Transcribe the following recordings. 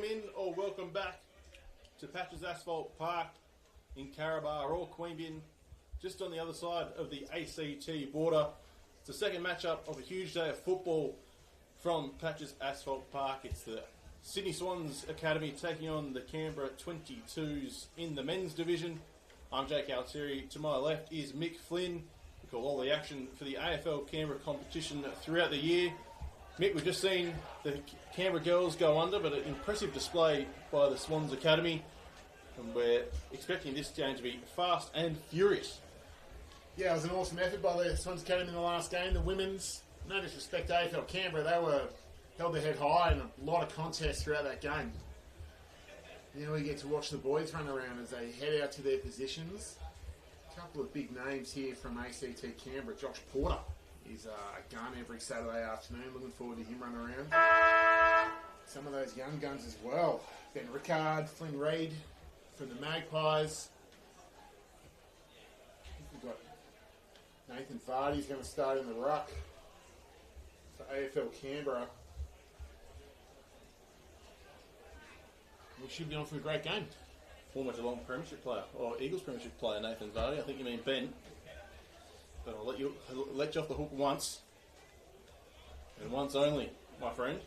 welcome in or welcome back to Patches Asphalt Park in Carabah or Queanbeyan, just on the other side of the ACT border. It's the second matchup of a huge day of football from Patches Asphalt Park. It's the Sydney Swans Academy taking on the Canberra u22's in the men's division. I'm Jake Altieri. To my left is Mick Flynn. We call all the action for the AFL Canberra competition throughout the year. Mick, we've just seen the Canberra girls go under, but an impressive display by the Swans Academy. And we're expecting this game to be fast and furious. Yeah, it was an awesome effort by the Swans Academy in the last game. The women's, no disrespect to AFL Canberra, they held their head high and a lot of contests throughout that game. Now we get to watch the boys run around as they head out to their positions. A couple of big names here from ACT Canberra. Josh Porter is a gun every Saturday afternoon. Looking forward to him running around. Some of those young guns as well. Ben Rickard, Flynn Reid from the Magpies. We've got Nathan Vardy's going to start in the ruck for AFL Canberra. We should be on for a great game. Former Geelong Premiership player, or Eagles Premiership player, Nathan Vardy. I think you mean Ben. But I'll let you off the hook once. And once only, my friend.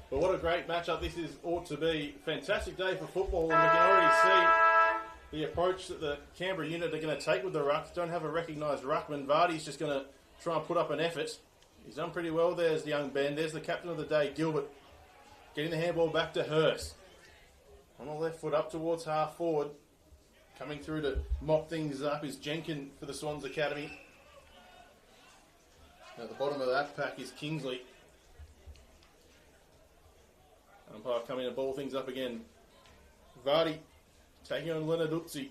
But what a great matchup this ought to be. Fantastic day for football, and we can already see the approach that the Canberra unit are going to take with the ruck. Don't have a recognised ruckman. Vardy's just going to try and put up an effort. He's done pretty well. There's the young Ben. There's the captain of the day, Gilbert. Getting the handball back to Hurst. On the left foot up towards half forward. Coming through to mop things up is Jenkin for the Swans Academy. Now at the bottom of that pack is Kingsley. Umpire coming to ball things up again. Vardy taking on Leonard Utzi.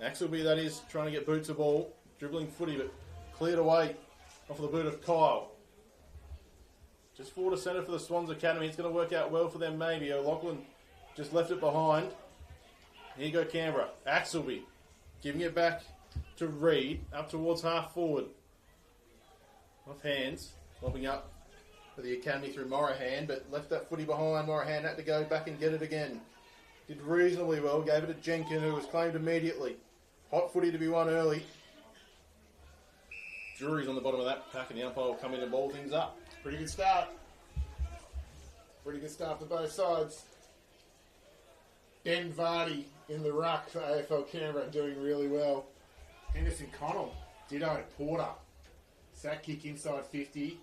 Axelby, that is, trying to get boots of ball. Dribbling footy, but cleared away off the boot of Kyle. Just forward to centre for the Swans Academy. It's going to work out well for them, maybe. O'Loughlin just left it behind. Here you go, Canberra. Axelby giving it back to Reid, up towards half forward. Off hands, lobbing up for the Academy through Morahan, but left that footy behind. Morahan had to go back and get it again. Did reasonably well, gave it to Jenkin, who was claimed immediately. Hot footy to be won early. Jury's on the bottom of that pack, and the umpire will come in and ball things up. Pretty good start. Pretty good start for both sides. Ben Vardy in the ruck for AFL Canberra doing really well. Henderson Connell, ditto, Porter. Sack kick inside 50.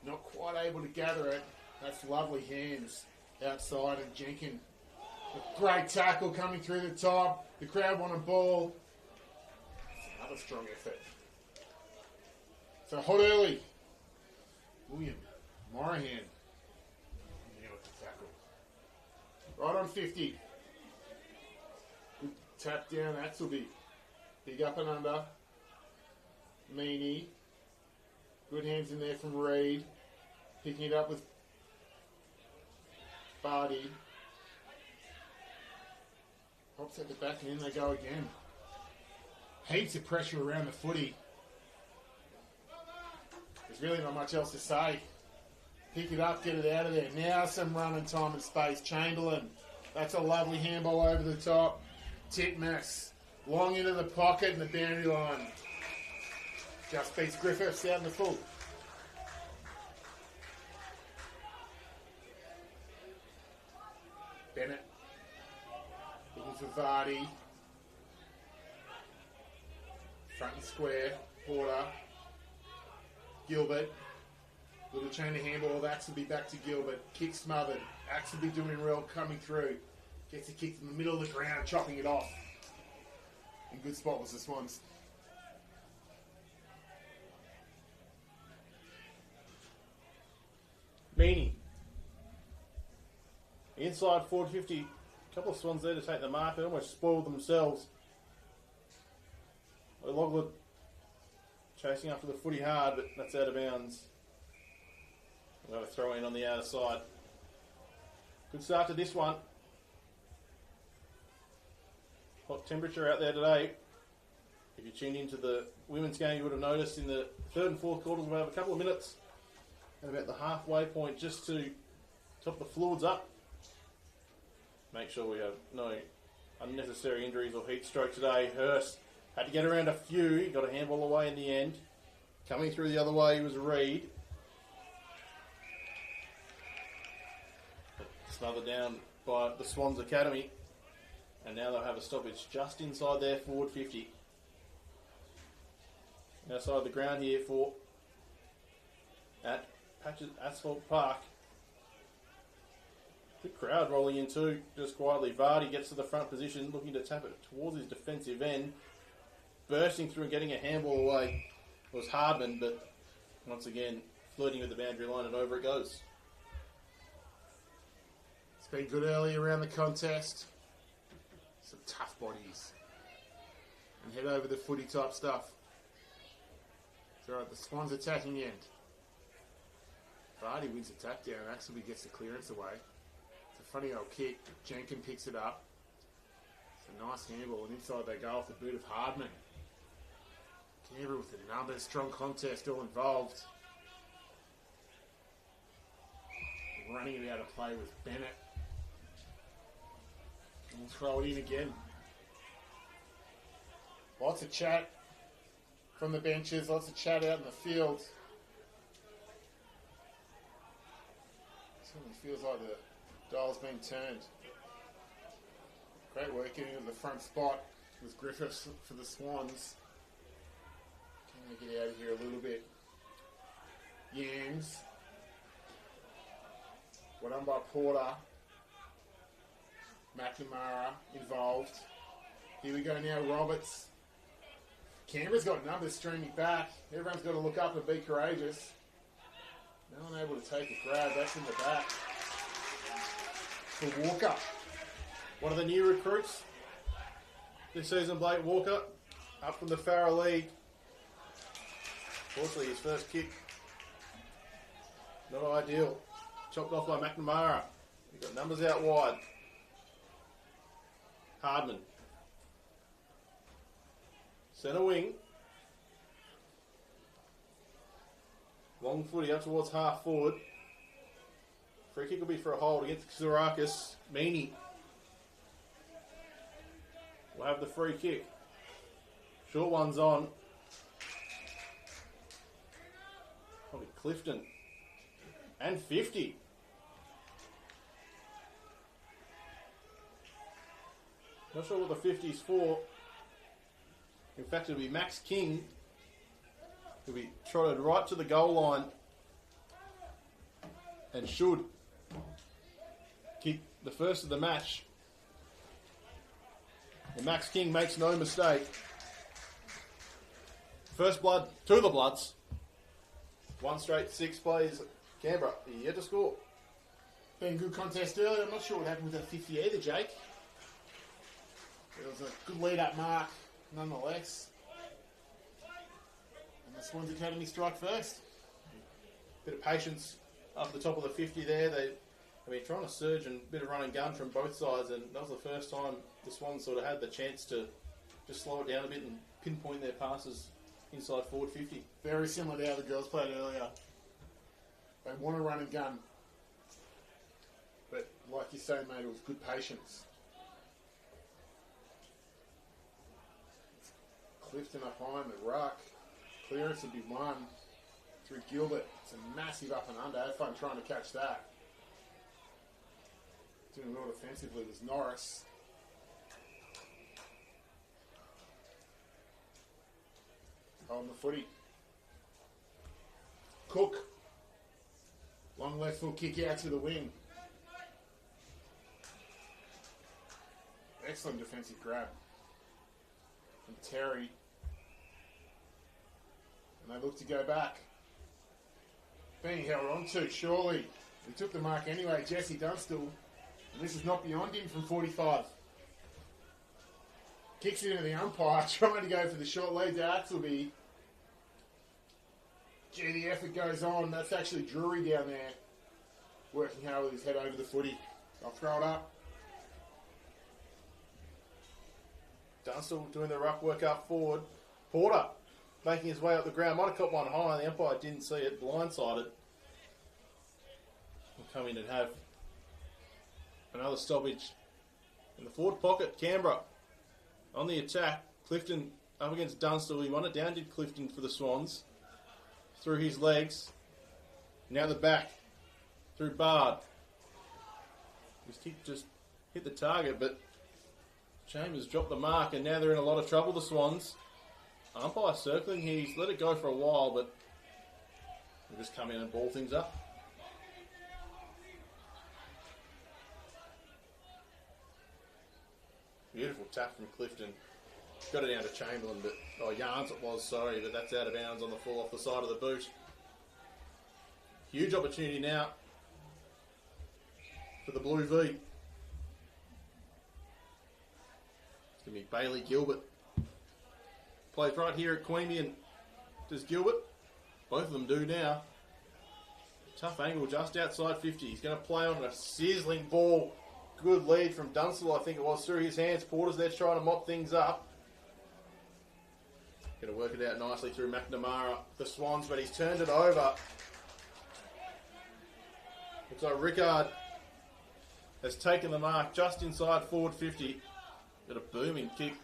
Not quite able to gather it. That's lovely hands outside, and Jenkin. A great tackle coming through the top. The crowd want a ball. Another strong effort. So hot early. William, Morahan. Now with the tackle. Right on 50. Good tap down, Axelby. Big up and under. Meany. Good hands in there from Reid. Picking it up with Vardy. Pops at the back and in they go again. Heaps of pressure around the footy. There's really not much else to say. Pick it up, get it out of there. Now some running time and space. Chamberlain. That's a lovely handball over the top. Titmus. Long into the pocket and the boundary line. Just beats Griffiths out in the full. Bennett. Looking for Vardy. Front and square. Porter. Gilbert. Little chain of handball of Axelby back to Gilbert. Kick smothered. Axelby doing well coming through. Gets a kick from the middle of the ground, chopping it off. In good spot was the Swans. Meany. Inside forward 50. A couple of Swans there to take the mark. They almost spoiled themselves. O'Loughlin chasing after the footy hard, but that's out of bounds. We'll have a throw in on the outer side. Good start to this one. Hot temperature out there today. If you tuned into the women's game, you would have noticed in the third and fourth quarters we'll have a couple of minutes at about the halfway point just to top the fluids up. Make sure we have no unnecessary injuries or heat stroke today. Hurst had to get around a few. He got a handball away in the end. Coming through the other way was Reed. Smothered down by the Swans Academy. And now they'll have a stoppage just inside their forward 50. Outside the ground here for at Patches Asphalt Park. Good crowd rolling in too, just quietly. Vardy gets to the front position, looking to tap it towards his defensive end. Bursting through and getting a handball away was Hardman, but once again, flirting with the boundary line and over it goes. It's been good early around the contest. Some tough bodies. And head over the footy type stuff. It's alright, the Swans attacking the end. Vardy wins the tap down, actually gets the clearance away. It's a funny old kick. Jenkins picks it up. It's a nice handball, and inside they go off the boot of Hardman. Canberra with another strong contest all involved. Running it out of play with Bennett. And we'll throw it in again. Lots of chat from the benches, lots of chat out in the field. Certainly feels like the dial's been turned. Great work getting into the front spot with Griffiths for the Swans. Can we get out of here a little bit? Yams. Well done by Porter. McNamara involved. Here we go now, Roberts. Canberra's got numbers streaming back. Everyone's got to look up and be courageous. No one able to take a grab. That's in the back. For Walker. One of the new recruits this season, Blake Walker, up from the Farrer League. Fortunately, his first kick, not ideal. Chopped off by McNamara. He got numbers out wide. Hardman. Centre wing. Long footy up towards half forward. Free kick will be for a hold against Xirakis. Meany will have the free kick. Short one's on. Probably Clifton. And 50. Not sure what the 50's for. In fact, it'll be Max King, who'll be trotted right to the goal line and should kick the first of the match. And Max King makes no mistake. First blood to the Bloods. One straight 6 plays. Canberra yet to score. Been a good contest earlier. I'm not sure what happened with that 50 either, Jake. It was a good lead-up mark, nonetheless. And the Swans Academy strike first. Bit of patience up the top of the 50 there. They've been trying to surge and a bit of run and gun from both sides, and that was the first time the Swans sort of had the chance to just slow it down a bit and pinpoint their passes inside forward 50. Very similar to how the girls played earlier. They want to run and gun. But like you say, mate, it was good patience. Clifton up high in the ruck. Clearance would be won through Gilbert. It's a massive up and under. Had fun trying to catch that. Doing well defensively was Norris. Holding the footy. Cook. Long left foot kick out to the wing. Excellent defensive grab from Terry. And they look to go back. Being held on to, surely. He took the mark anyway, Jesse Dunstall. And this is not beyond him from 45. Kicks it into the umpire, trying to go for the short lead to Axelby. Gee, the effort goes on. That's actually Drury down there, working hard with his head over the footy. I'll throw it up. Dunstall doing the ruck work up forward. Porter making his way up the ground. Might have caught one high, and the umpire didn't see it. Blindsided. will come in and have another stoppage in the forward pocket. Canberra on the attack. Clifton up against Dunstall. He won it down, did Clifton for the Swans. Through his legs. Now the back. Through Bard. His kick just hit the target, but Chambers dropped the mark, and now they're in a lot of trouble, the Swans. Umpire circling here. He's let it go for a while, but we'll just come in and ball things up. Beautiful tap from Clifton. Got it down to Chamberlain, but Yarns it was, sorry, but that's out of bounds on the full off the side of the boot. Huge opportunity now for the Blue V. It's going to be Bailey Gilbert. Plays right here at Queanbeyan. Does Gilbert? Both of them do now. Tough angle just outside 50. He's going to play on a sizzling ball. Good lead from Dunstall, I think it was, through his hands. Porter's there trying to mop things up. Going to work it out nicely through McNamara, the Swans, but he's turned it over. Looks like Rickard has taken the mark just inside forward 50. Got a booming kick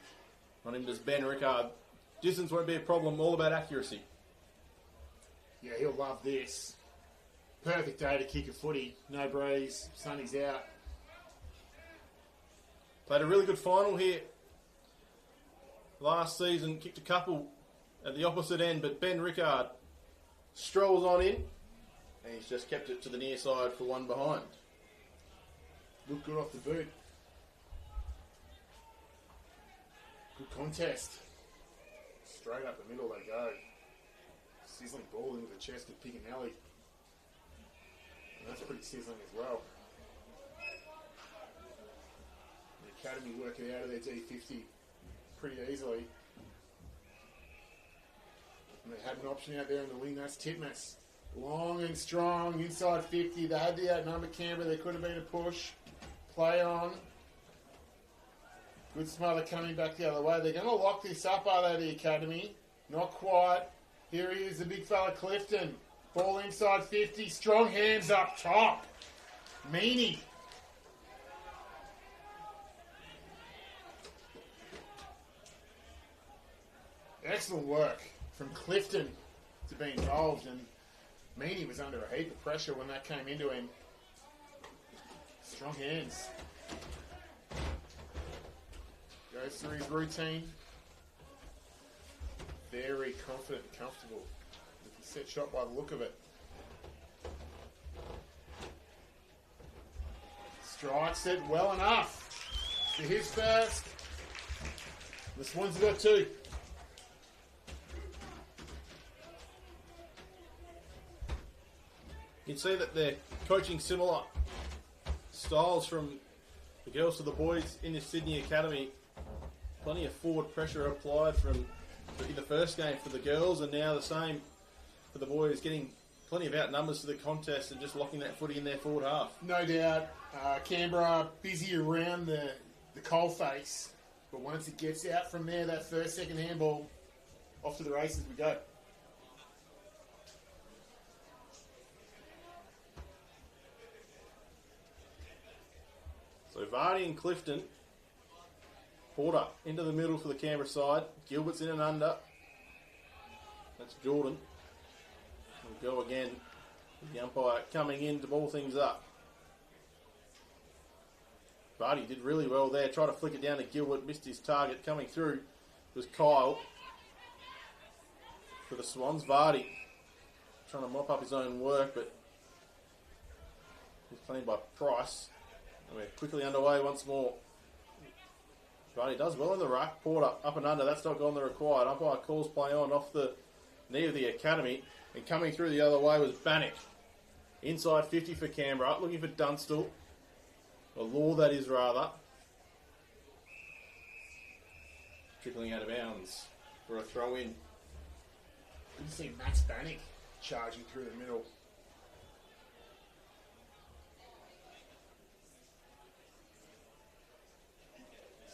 on him, does Ben Rickard. Distance won't be a problem, all about accuracy. Yeah, he'll love this. Perfect day to kick a footy. No breeze, sunny's out. Played a really good final here last season. Kicked a couple at the opposite end, but Ben Rickard strolls on in, and he's just kept it to the near side for one behind. Looked good off the boot. Good contest. Straight up the middle they go. Sizzling ball into the chest of Piganelli. And that's pretty sizzling as well. The Academy work it out of their D50 pretty easily. And they had an option out there in the wing, that's Titmus. Long and strong, inside 50. They had the outnumber Canberra, there could have been a push. Play on. Good smother coming back the other way. They're going to lock this up, are they, the Academy? Not quite. Here he is, the big fella Clifton. Ball inside 50, strong hands up top. Meany. Excellent work from Clifton to be involved, and Meany was under a heap of pressure when that came into him. Strong hands. Goes through his routine. Very confident and comfortable with the set shot by the look of it. Strikes it well enough. To his first. The Swans have got two. You can see that they're coaching similar styles from the girls to the boys in the Sydney Academy. Plenty of forward pressure applied from in the first game for the girls, and now the same for the boys, getting plenty of outnumbers to the contest and just locking that footy in their forward half. No doubt. Canberra busy around the coalface, but once it gets out from there, that first, second handball, off to the races we go. So Vardy and Clifton. Porter into the middle for the Canberra side. Gilbert's in and under. That's Jordan. We'll go again. The umpire coming in to ball things up. Vardy did really well there. Tried to flick it down to Gilbert. Missed his target. Coming through was Kyle for the Swans. Vardy trying to mop up his own work, but he's playing by Price. And we're quickly underway once more. Vardy does well in the ruck. Porter up and under. That's not gone the required. Umpire calls play on off the knee of the Academy. And coming through the other way was Bannock. Inside 50 for Canberra. Looking for Dunstall. Or Law, that is, rather. Trickling out of bounds for a throw in. Good to see Max Bannock charging through the middle.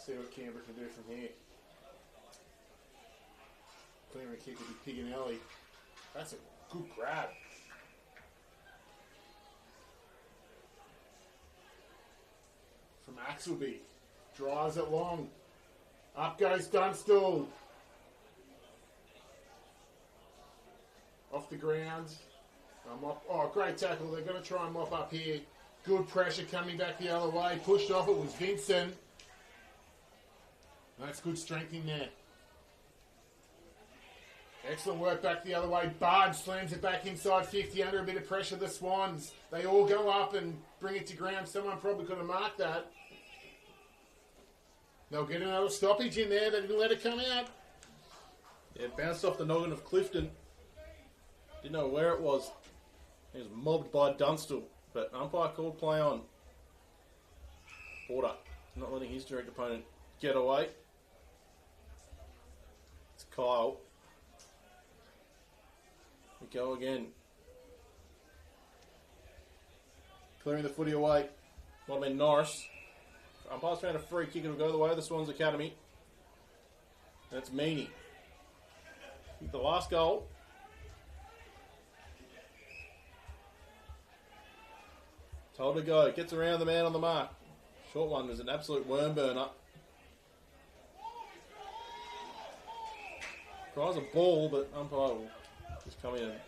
See what Canberra can do from here. Clearing a kick with Piganelli. That's a good grab. Axelby. Drives it long. Up goes Dunstall. Off the ground. Great tackle. They're going to try and mop up here. Good pressure coming back the other way. Pushed off. It was Vincent. That's good strength in there. Excellent work back the other way. Bard slams it back inside 50 under a bit of pressure. The Swans. They all go up and bring it to ground. Someone probably could have marked that. They'll get another stoppage in there. They didn't let it come out. Yeah, it bounced off the noggin of Clifton. Didn't know where it was. He was mobbed by Dunstall, but umpire called play on. Porter not letting his direct opponent get away. It's Kyle. We go again. Clearing the footy away. Might have been Norris. Umpire's found a free kick. It'll go the way of the Swans Academy. That's Meany. The last goal. Told to go. Gets around the man on the mark. Short one was an absolute worm burner. Tries a ball, but umpire will just come in and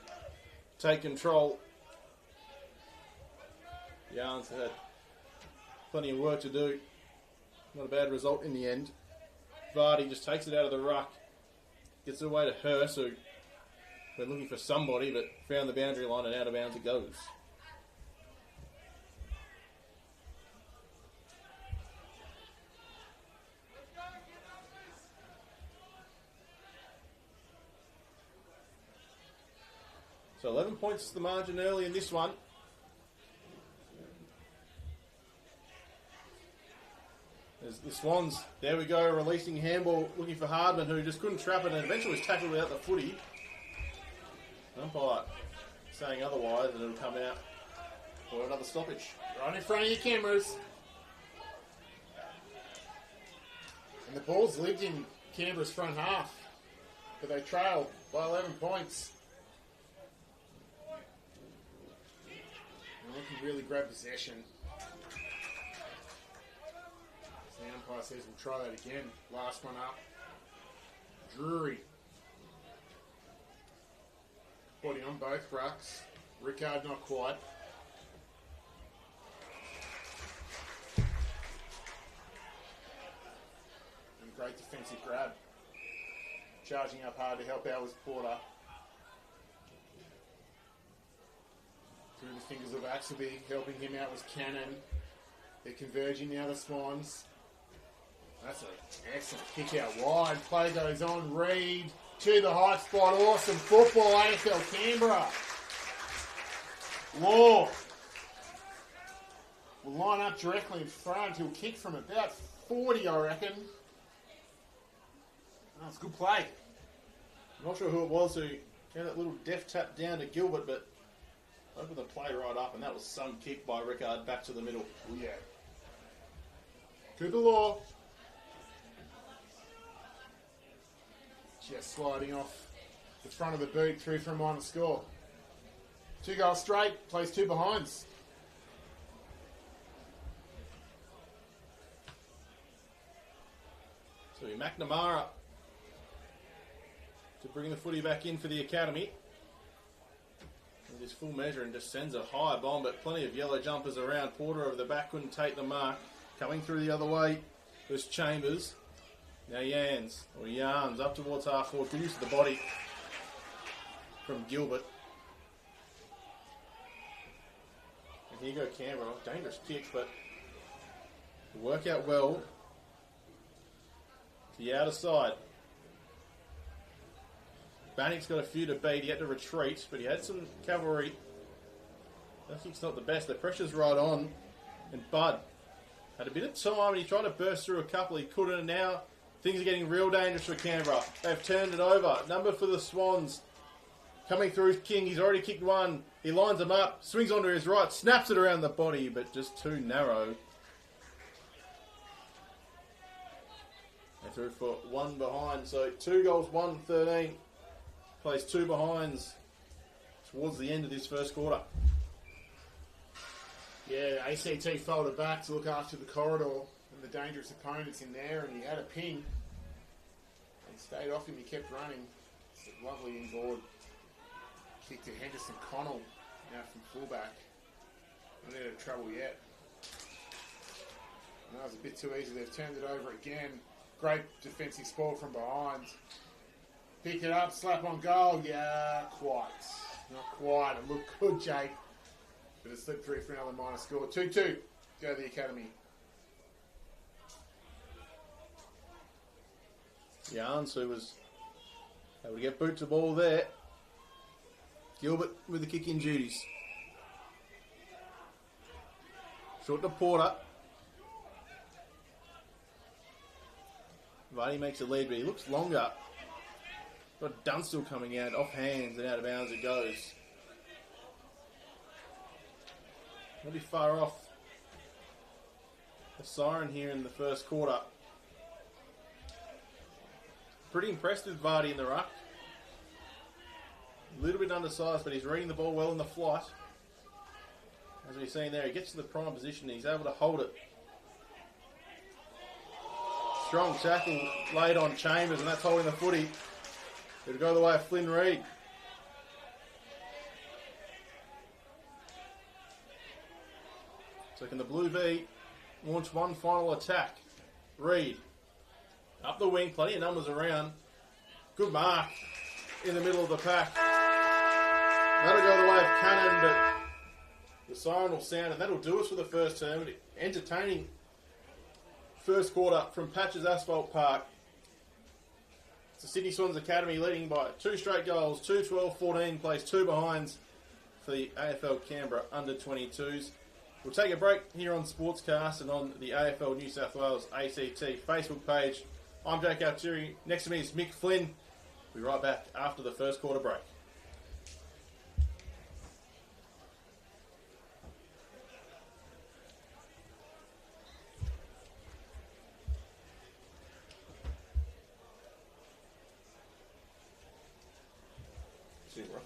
take control. Yarns had plenty of work to do. Not a bad result in the end. Vardy just takes it out of the ruck. Gets it away to Hurst, who we're looking for somebody, but found the boundary line and out of bounds it goes. So 11 points is the margin early in this one. There's the Swans, there we go, releasing handball, looking for Hardman, who just couldn't trap it and eventually was tackled without the footy. Umpire saying otherwise, and it'll come out for another stoppage. Right in front of your cameras. And the ball's lived in Canberra's front half, but they trailed by 11 points. And they can really grab possession. The umpire says we'll try that again. Last one up. Drury. Body on both rucks. Rickard not quite. And great defensive grab. Charging up hard to help out was Porter. Through the fingers of Axelby. Helping him out was Cannon. They're converging now, the Swans. That's an excellent kick out wide. Play goes on. Reed to the high spot. Awesome football. AFL Canberra. Law will line up directly in front. He'll kick from about 40, I reckon. That's a good play. I'm not sure who it was who gave that little deft tap down to Gilbert, but opened the play right up, and that was some kick by Rickard back to the middle. Oh, yeah. To the Law. Just sliding off the front of the boot through for a minor score. 2 goals straight, plays 2 behinds. So McNamara to bring the footy back in for the Academy. With his full measure and just sends a high bomb, but plenty of yellow jumpers around. Porter over the back couldn't take the mark. Coming through the other way was Chambers. Now Yarns up towards half forward, good use of the body from Gilbert. And here you go Canberra, dangerous kick, but work out well to the outer side. Bannick's got a few to beat, he had to retreat, but he had some cavalry. That kick's not the best, the pressure's right on, and Bud had a bit of time and he tried to burst through a couple, he couldn't, and now things are getting real dangerous for Canberra. They've turned it over. Number for the Swans. Coming through King. He's already kicked one. He lines them up. Swings onto his right. Snaps it around the body, but just too narrow. And through for 1 behind. So 2 goals, 1-13. Plays 2 behinds towards the end of this first quarter. Yeah, ACT folded back to look after the corridor. of the dangerous opponents in there, and he had a ping and stayed off him. He kept running. It's a lovely inboard kick to Henderson Connell, now from fullback. Not out of trouble yet. That was a bit too easy. They've turned it over again. Great defensive spoil from behind. Pick it up, slap on goal. Yeah, quite. Not quite. It looked good, Jake. But it slipped through for another minor score. 2-2. Go to the academy. Yarns, who was able to get boot to ball there. Gilbert with the kick-in duties. Short to Porter. Vardy makes a lead, but he looks longer. Got Dunstall coming out, off hands and out of bounds it goes. Not be far off a siren here in the first quarter. Pretty impressed with Vardy in the ruck. A little bit undersized, but he's reading the ball well in the flight. As we've seen there, he gets to the prime position and he's able to hold it. Strong tackle laid on Chambers, and that's holding the footy. It'll go the way of Flynn Reid. So can the Blue V launch one final attack? Reid. Up the wing, plenty of numbers around. Good mark in the middle of the pack. That'll go the way of Cannon, but the siren will sound, and that'll do us for the first term. Entertaining first quarter from Patches Asphalt Park. It's the Sydney Swans Academy leading by 2 straight goals, 2-12-14, plays 2 behinds for the AFL Canberra under-22's. We'll take a break here on Sportscast and on the AFL New South Wales ACT Facebook page. I'm Jake Altieri. Next to me is Mick Flynn. We'll be right back after the first quarter break. See you, bro.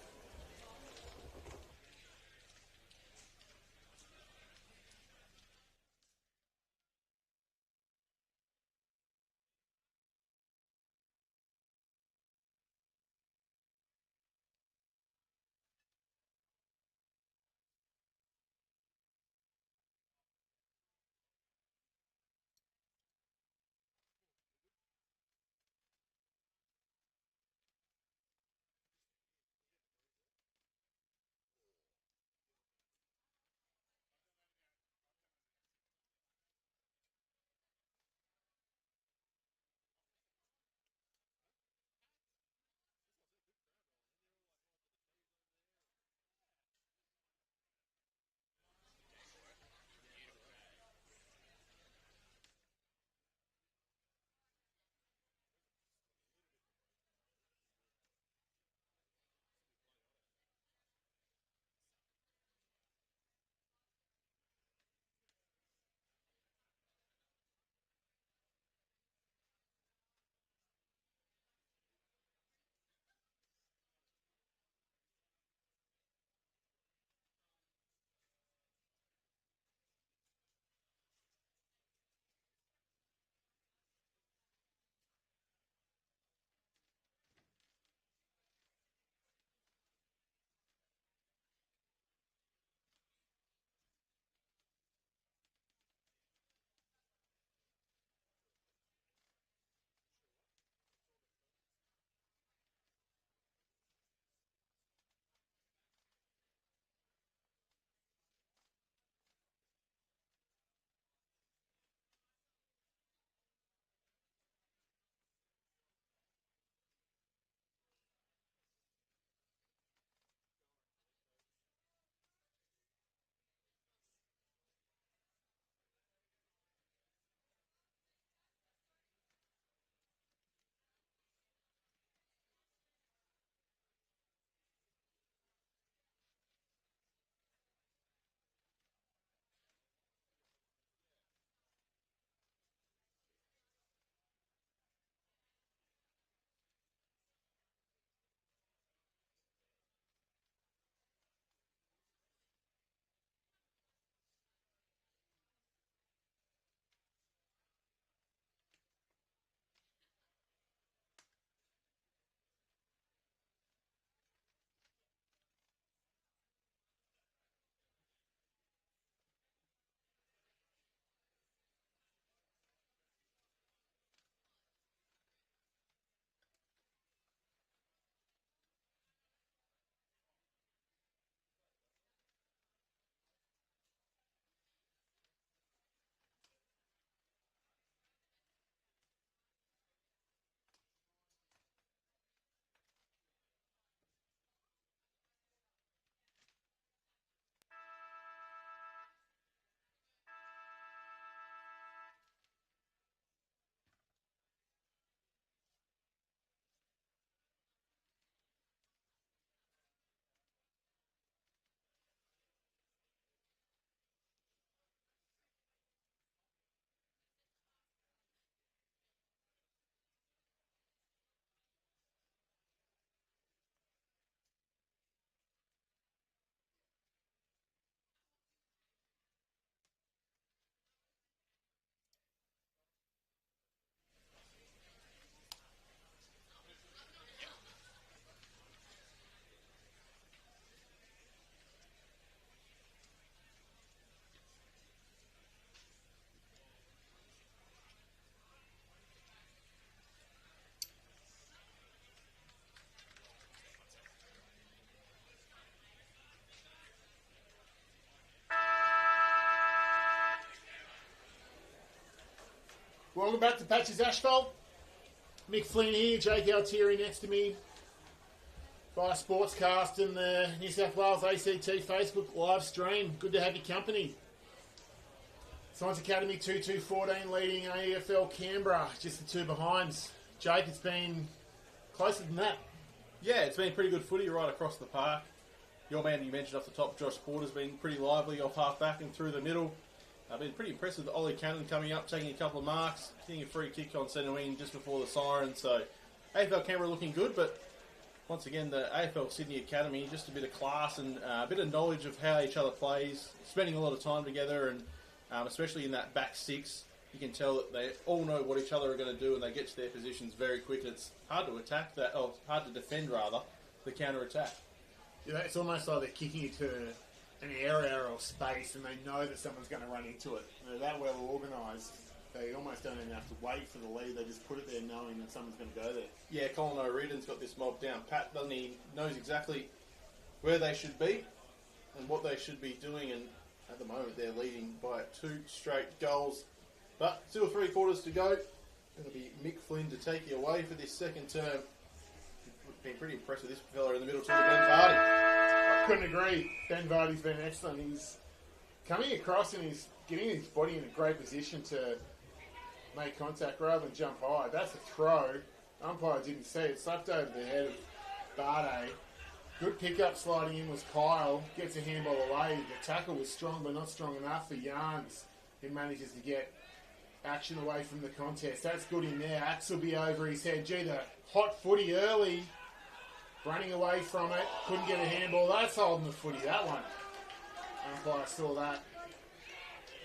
Welcome back to Patches Asphalt. Mick Flynn here, Jake Altieri next to me. Via Sportscast and the New South Wales ACT Facebook live stream. Good to have your company. Swans Academy 2-2-14 leading AFL Canberra, just the two behinds. Jake, it's been closer than that. Yeah, it's been pretty good footy right across the park. Your man you mentioned off the top, Josh Porter's been pretty lively off half back and through the middle. I've been pretty impressed with Ollie Cannon coming up, taking a couple of marks, hitting a free kick on centre wing just before the siren. So AFL Canberra looking good, but once again the AFL Sydney Academy, just a bit of class and a bit of knowledge of how each other plays, spending a lot of time together, and especially in that back six, you can tell that they all know what each other are going to do and they get to their positions very quick. It's hard to attack that, or hard to defend rather, the counter attack. Yeah, it's almost like they're kicking into an area or space and they know that someone's going to run into it. They're that well organised, they almost don't even have to wait for the lead. They just put it there knowing that someone's going to go there. Yeah, Colin O'Riordan's got this mob down pat, doesn't he? Knows exactly where they should be and what they should be doing, and at the moment they're leading by 2 straight goals. But still 3 quarters to go. It'll be Mick Flynn to take you away for this second term. Been pretty impressed with this fella in the middle to Ben Vardy. I couldn't agree. Ben Vardy's been excellent. He's coming across and he's getting his body in a great position to make contact rather than jump high. That's a throw. Umpire didn't see it. Slapped over the head of Barde. Good pick-up sliding in was Kyle. Gets a handball away. The tackle was strong but not strong enough for Yarns. He manages to get action away from the contest. That's good in there. Axelby over his head. Gee, the hot footy early. Running away from it. Couldn't get a handball. That's holding the footy, that one. Umpire saw that.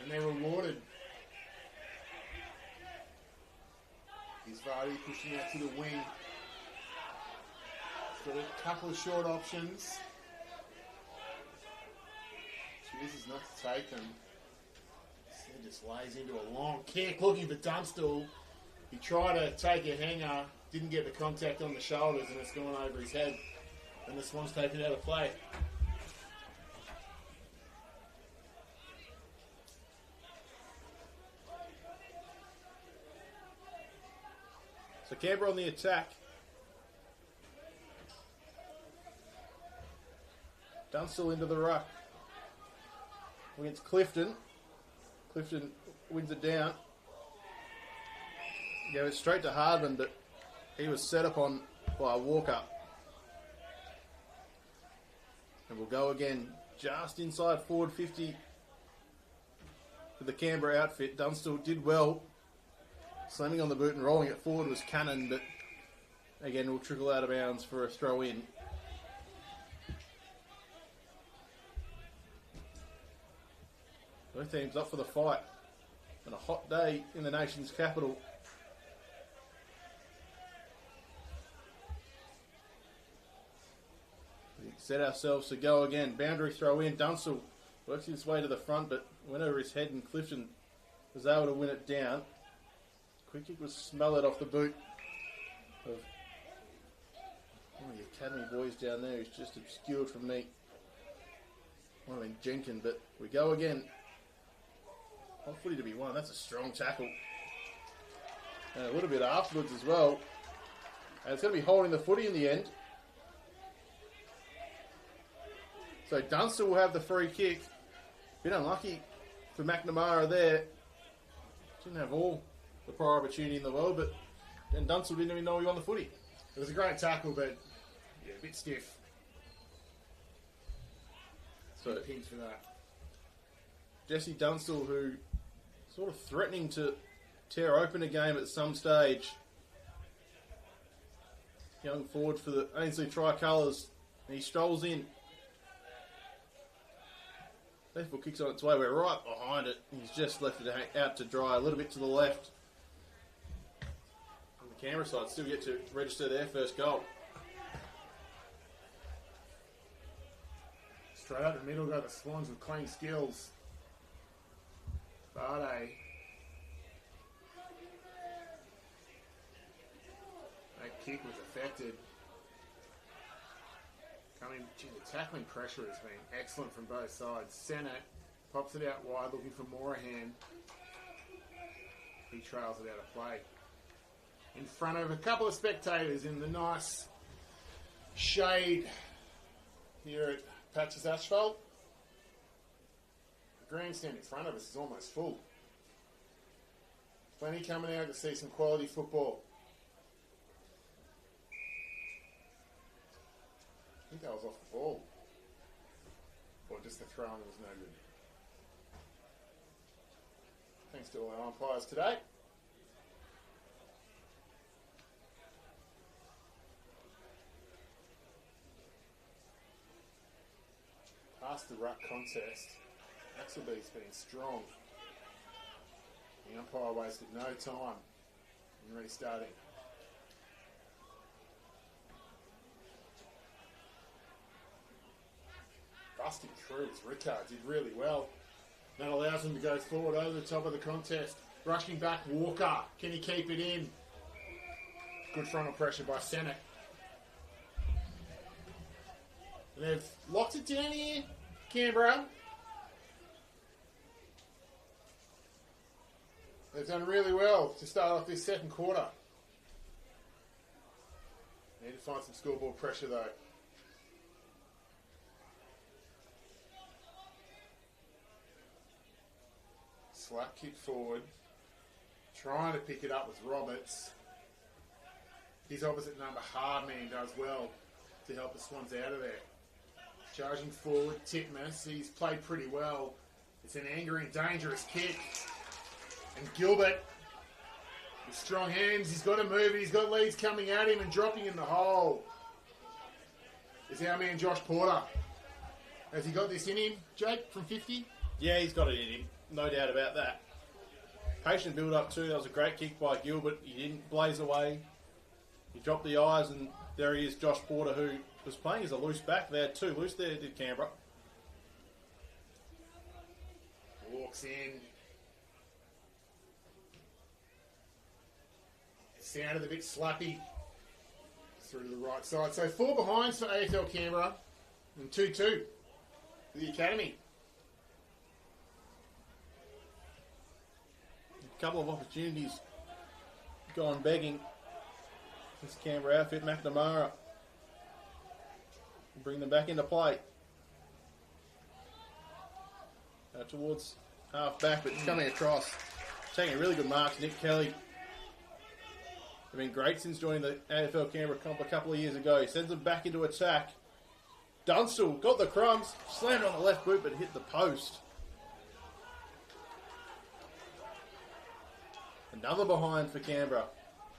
And they're rewarded. Here's Vardy pushing out to the wing. He's got a couple of short options. Chooses not to take them. He just lays into a long kick, looking for Dunstall. He tried to take a hanger, didn't get the contact on the shoulders, and it's gone over his head. And the Swans take it out of play. So Canberra on the attack. Dunstall into the ruck. Against Clifton. Clifton wins it down. Goes straight to Hardman, but he was set upon by Walker. And we'll go again just inside forward 50 for the Canberra outfit. Dunstall did well. Slamming on the boot and rolling it forward was Cannon, but again will trickle out of bounds for a throw in. Both teams up for the fight on a hot day in the nation's capital. We set ourselves to go again. Boundary throw in. Dunstall works his way to the front, but went over his head, and Clifton was able to win it down. Quick kick was smothered off the boot of one of the academy boys down there who's just obscured from me. Might have been Jenkins, but we go again. Hot footy to be won. That's a strong tackle. And a little bit afterwards as well. And it's going to be holding the footy in the end. So Dunstall will have the free kick. Bit unlucky for McNamara there. Didn't have all the prior opportunity in the world, but then Dunstall didn't even know he won the footy. It was a great tackle, but yeah, a bit stiff. So pins for that. Jesse Dunstall, who sort of threatening to tear open a game at some stage. Young forward for the Ainsley Tricolours. And he strolls in. Left kicks on its way. We're right behind it. He's just left it out to dry a little bit to the left. On the Canberra side still yet to register their first goal. Straight up the middle go the Swans with clean skills. Barde. That kick was affected. The tackling pressure has been excellent from both sides. Sennett pops it out wide looking for Morahan. He trails it out of play. In front of a couple of spectators in the nice shade here at Patches Asphalt. The grandstand in front of us is almost full. Plenty coming out to see some quality football. I think that was off the ball. Or just the throwing was no good. Thanks to all our umpires today. Past the ruck contest, Axelby's been strong. The umpire wasted no time in restarting. Busting through, Rickard did really well. That allows him to go forward over the top of the contest. Rushing back, Walker. Can he keep it in? Good frontal pressure by Sennett. And they've locked it down here, Canberra. They've done really well to start off this second quarter. Need to find some scoreboard pressure though. Slap kick forward. Trying to pick it up with Roberts. His opposite number, Hardman, does well to help the Swans out of there. Charging forward, Titmus. He's played pretty well. It's an angering, dangerous kick. And Gilbert, with strong hands, he's got to move it. He's got leads coming at him and dropping in the hole. Is our man Josh Porter. Has he got this in him, Jake, from 50? Yeah, he's got it in him. No doubt about that. Patient build-up too. That was a great kick by Gilbert. He didn't blaze away. He dropped the eyes, and there he is, Josh Porter, who was playing as a loose back. They had two loose there, did Canberra. Walks in. It sounded a bit slappy. Through to the right side. So 4 behinds for AFL Canberra and 2-2 for the Academy. A couple of opportunities gone begging. This Canberra outfit, McNamara. Bring them back into play. Towards half back, but coming across. Taking a really good mark, Nick Kelly. They've been great since joining the AFL Canberra comp a couple of years ago. He sends them back into attack. Dunstall got the crumbs, slammed on the left boot, but hit the post. Another behind for Canberra.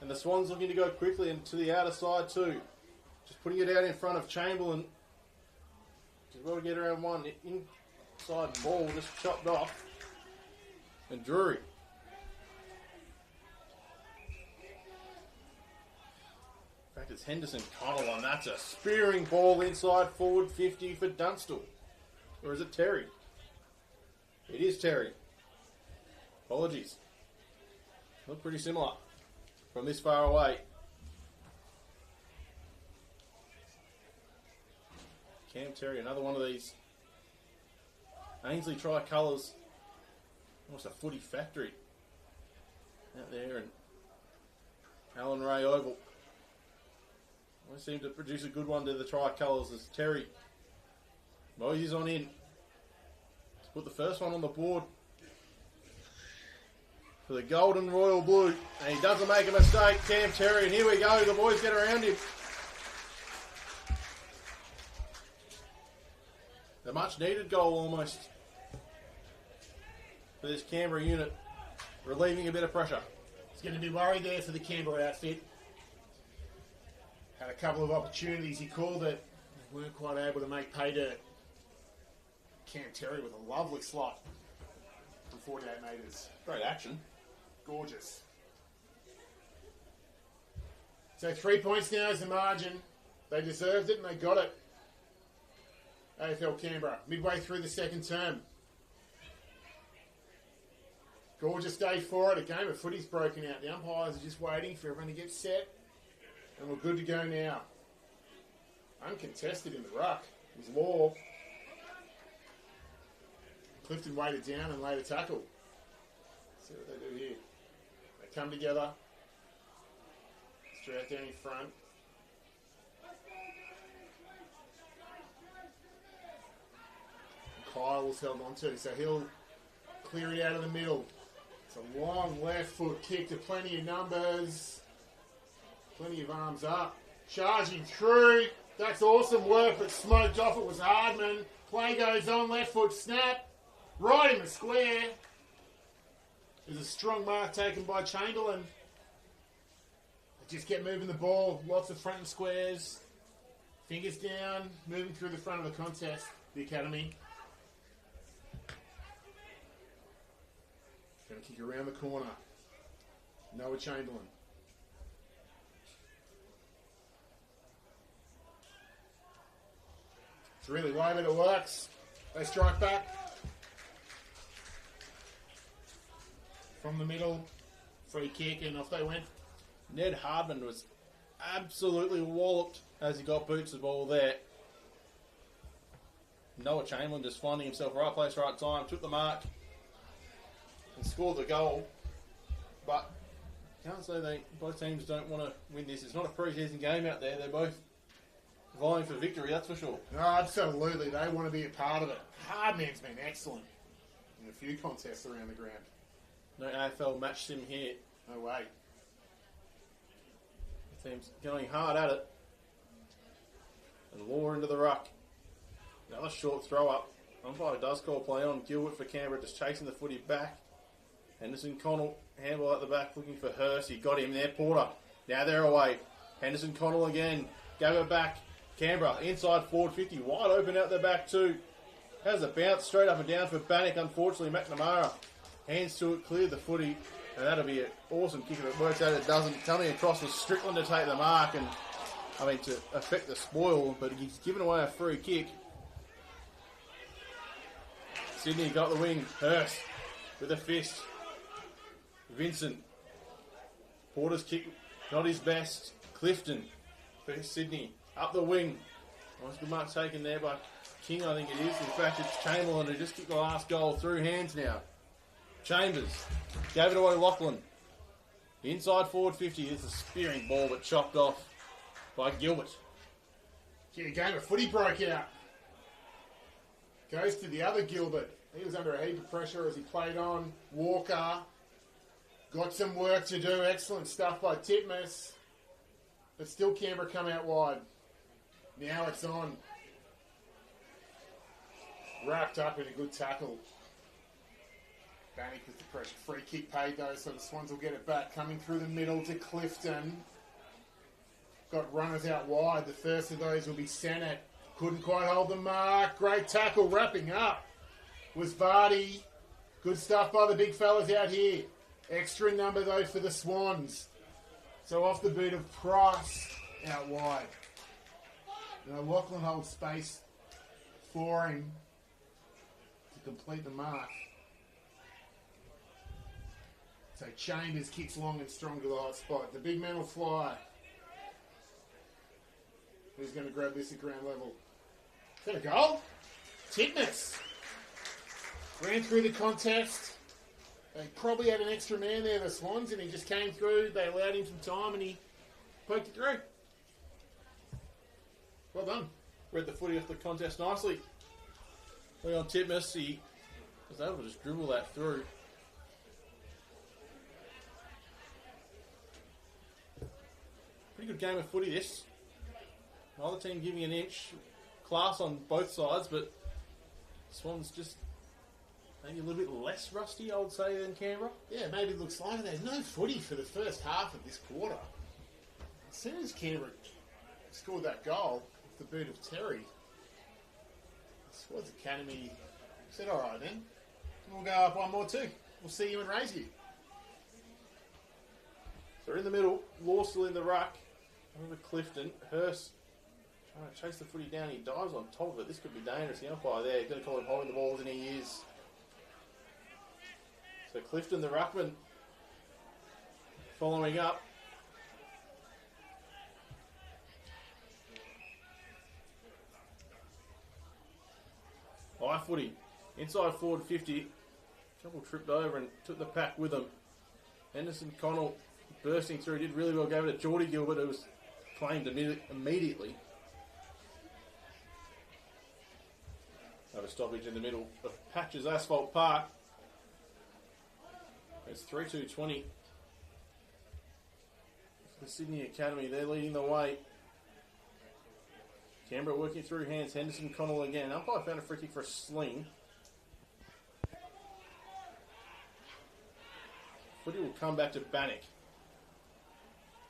And the Swans looking to go quickly and to the outer side too. Just putting it out in front of Chamberlain. Just well to get around one. Inside ball just chopped off. And Drury. In fact, it's Henderson Connell, and that's a spearing ball inside forward 50 for Dunstall. Or is it Terry? It is Terry. Apologies. Look pretty similar from this far away. Cam Terry, another one of these Ainsley tricolours. Almost a footy factory out there in Alan Ray Oval. Always seem to produce a good one to the tricolours as Terry. Mosey's on in. Let's put the first one on the board for the Golden Royal Blue. And he doesn't make a mistake, Cam Terry. And here we go, the boys get around him. A much needed goal almost for this Canberra unit, relieving a bit of pressure. It's going to be worried there for the Canberra outfit. Had a couple of opportunities, he called it. They weren't quite able to make pay dirt. Cam Terry with a lovely slot from 48 metres. Great action. Gorgeous. So 3 points now is the margin. They deserved it and they got it. AFL Canberra, midway through the second term. Gorgeous day for it. A game of footy's broken out. The umpires are just waiting for everyone to get set. And we're good to go now. Uncontested in the ruck was Law. Clifton weighted down and laid a tackle. Let's see what they do here. come together. Straight down in front. Kyle's held on to, so he'll clear it out of the middle. It's a long left foot kick to plenty of numbers. Plenty of arms up. Charging through. That's awesome work, but smoked off. It was Hardman. Play goes on, left foot snap. Right in the square. There's a strong mark taken by Chamberlain. They just kept moving the ball. Lots of front and squares. Fingers down. Moving through the front of the contest. The Academy. Going to kick around the corner. Noah Chamberlain. It's really low, but it works. They strike back. From the middle. Free kick, and off they went. Ned Hardman was absolutely walloped as he got boots the ball there. Noah Chamberlain just finding himself right place, right time, took the mark and scored the goal. But can't say both teams don't want to win this. It's not a pre-season game out there. They're both vying for victory, that's for sure. No, absolutely. They want to be a part of it. Hardman's been excellent in a few contests around the ground. No AFL match sim here. No way. The team's going hard at it. And Law into the ruck. Another short throw up. Umpire does call play on. Gilbert for Canberra just chasing the footy back. Henderson Connell, handball at the back looking for Hurst. He got him there. Porter. Now they're away. Henderson Connell again. Gave it back. Canberra inside forward 50. Wide open out the back too. Has a bounce straight up and down for Bannock. Unfortunately, McNamara hands to it, cleared the footy. And that'll be an awesome kick if it works out. It doesn't. Coming across was Strickland to take the mark and, to affect the spoil. But he's given away a free kick. Sydney got the wing. Hurst with a fist. Vincent. Porter's kick, not his best. Clifton for Sydney. Up the wing. Nice good mark taken there by King, I think it is. In fact, it's Chamberlain who just kicked the last goal through hands now. Chambers. Gave it away Lachlan. Inside forward 50. It's a spearing ball but chopped off by Gilbert. Yeah, game of footy broke out. Goes to the other Gilbert. He was under a heap of pressure as he played on. Walker. Got some work to do. Excellent stuff by Titmus. But still Canberra come out wide. Now it's on. Wrapped up in a good tackle. Bannock with the pressure. Free kick paid though, so the Swans will get it back. Coming through the middle to Clifton. Got runners out wide. The first of those will be Sennett. Couldn't quite hold the mark. Great tackle. Wrapping up was Vardy. Good stuff by the big fellas out here. Extra number though for the Swans. So off the boot of Price out wide. Now Lachlan holds space for him to complete the mark. So Chambers kicks long and strong to the hot spot. The big man will fly. Who's going to grab this at ground level? Is that a goal? Titmus. Ran through the contest. They probably had an extra man there, the Swans, and he just came through. They allowed him some time and he poked it through. Well done. Read the footy off the contest nicely. Leon Titmus, he was able to just dribble that through. Pretty good game of footy this. Neither team giving an inch. Class on both sides, but Swans just maybe a little bit less rusty, I would say, than Canberra. Yeah, maybe it looks like there's no footy for the first half of this quarter. As soon as Canberra scored that goal with the boot of Terry, the Swans Academy said, all right then, we'll go up one more too. We'll see you and raise you. So in the middle, Law still in the ruck. Over Clifton. Hurst trying to chase the footy down. He dives on top of it. This could be dangerous. The umpire there, going to call him holding the balls, and he is. So Clifton, the ruckman, following up. High footy. Inside forward 50. Trouble tripped over and took the pack with him. Henderson Connell bursting through, did really well, gave it to Geordie Gilbert, who was claimed immediately. Have a stoppage in the middle of Patches Asphalt Park. It's 3-2-20. The Sydney Academy, they're leading the way. Canberra working through hands. Henderson Connell again. Umpire found a free kick for a sling. Footy will come back to Bannock.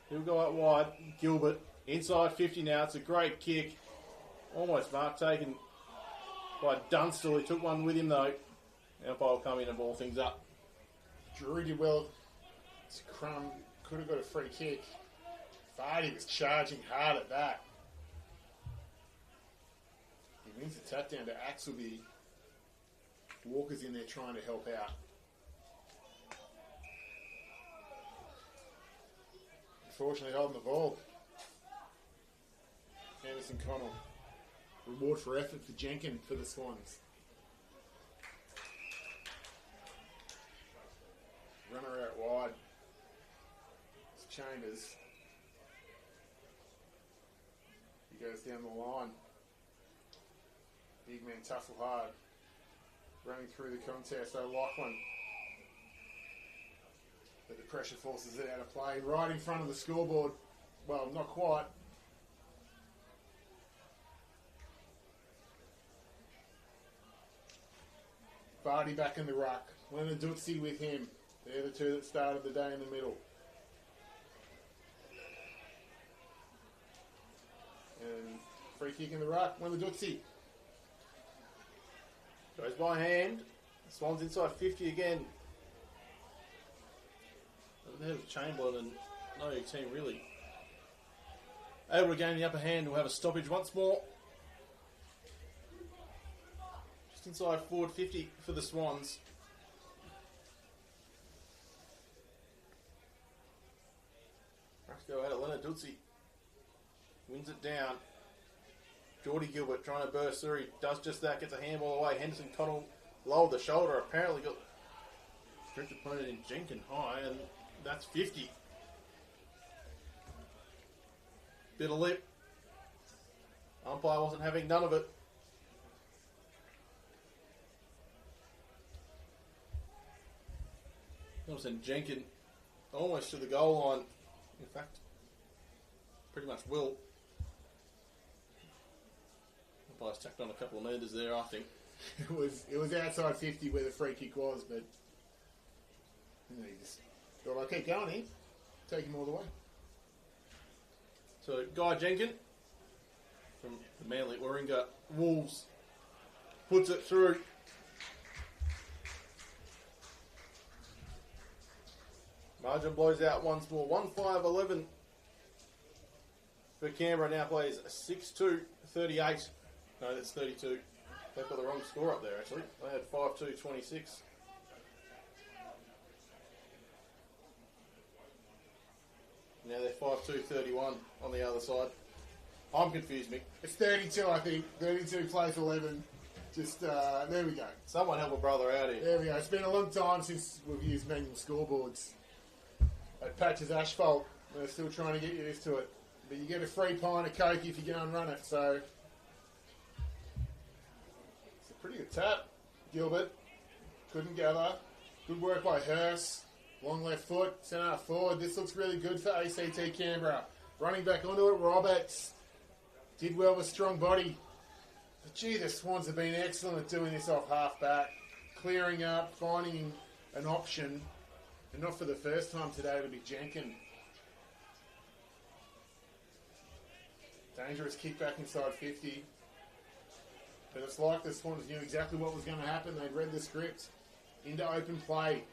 He'll go out wide. Gilbert inside 50 now. It's a great kick. Almost mark taken by Dunstall. He took one with him though. Umpire will come in and ball things up. Drury did well. Crumb could have got a free kick. Vardy was charging hard at that. He wins the tap down to Axelby. Walker's in there trying to help out. Unfortunately, holding the ball. Anderson Connell. Reward for effort for Jenkins for the Swans. Runner out wide. It's Chambers. He goes down the line. Big man tussle hard. Running through the contest, O'Loughlin. But the pressure forces it out of play. Right in front of the scoreboard. Well, not quite. Vardy back in the ruck. Leonard Dutzy with him. They're the two that started the day in the middle. And free kick in the ruck. Leonard Dutzy. Goes by hand. Swans inside 50 again. Ahead of Chamberlain and no team really able to gain the upper hand. We'll have a stoppage once more. Just inside forward 50 for the Swans. Let's go out at Leonard Dutzy. Wins it down. Geordie Gilbert trying to burst through. He does just that. Gets a handball away. Henderson Connell lowered the shoulder. Apparently got strict opponent in Jenkins high, and that's 50. Bit of lip. Umpire wasn't having none of it. All of a sudden, Jenkins almost to the goal line. In fact, pretty much will. Umpire's tacked on a couple of metres there, I think. It was outside 50 where the free kick was, but you just thought, I'll keep going here. Take him all the way. So, Guy Jenkins from the Manly Warringah Wolves puts it through. Margin blows out once more. 1-5-11 for Canberra. Now plays 6-2-38. No, that's 32. They've got the wrong score up there, actually. They had 5-2-26. Now they're 5-2-31 on the other side. I'm confused, Mick. It's 32, I think. 32 plays 11. Just, there we go. Someone help a brother out here. There we go. It's been a long time since we've used manual scoreboards. At Patches Asphalt, they're still trying to get you used to it. But you get a free pint of Coke if you go and run it, so it's a pretty good tap. Gilbert couldn't gather. Good work by Hurst. Long left foot, centre forward. This looks really good for ACT Canberra. Running back onto it, Roberts. Did well with strong body. But gee, the Swans have been excellent at doing this off half back. Clearing up, finding an option. And not for the first time today, it'll be Jenkins. Dangerous kick back inside 50. But it's like the Swans knew exactly what was going to happen. They'd read the script. Into open play.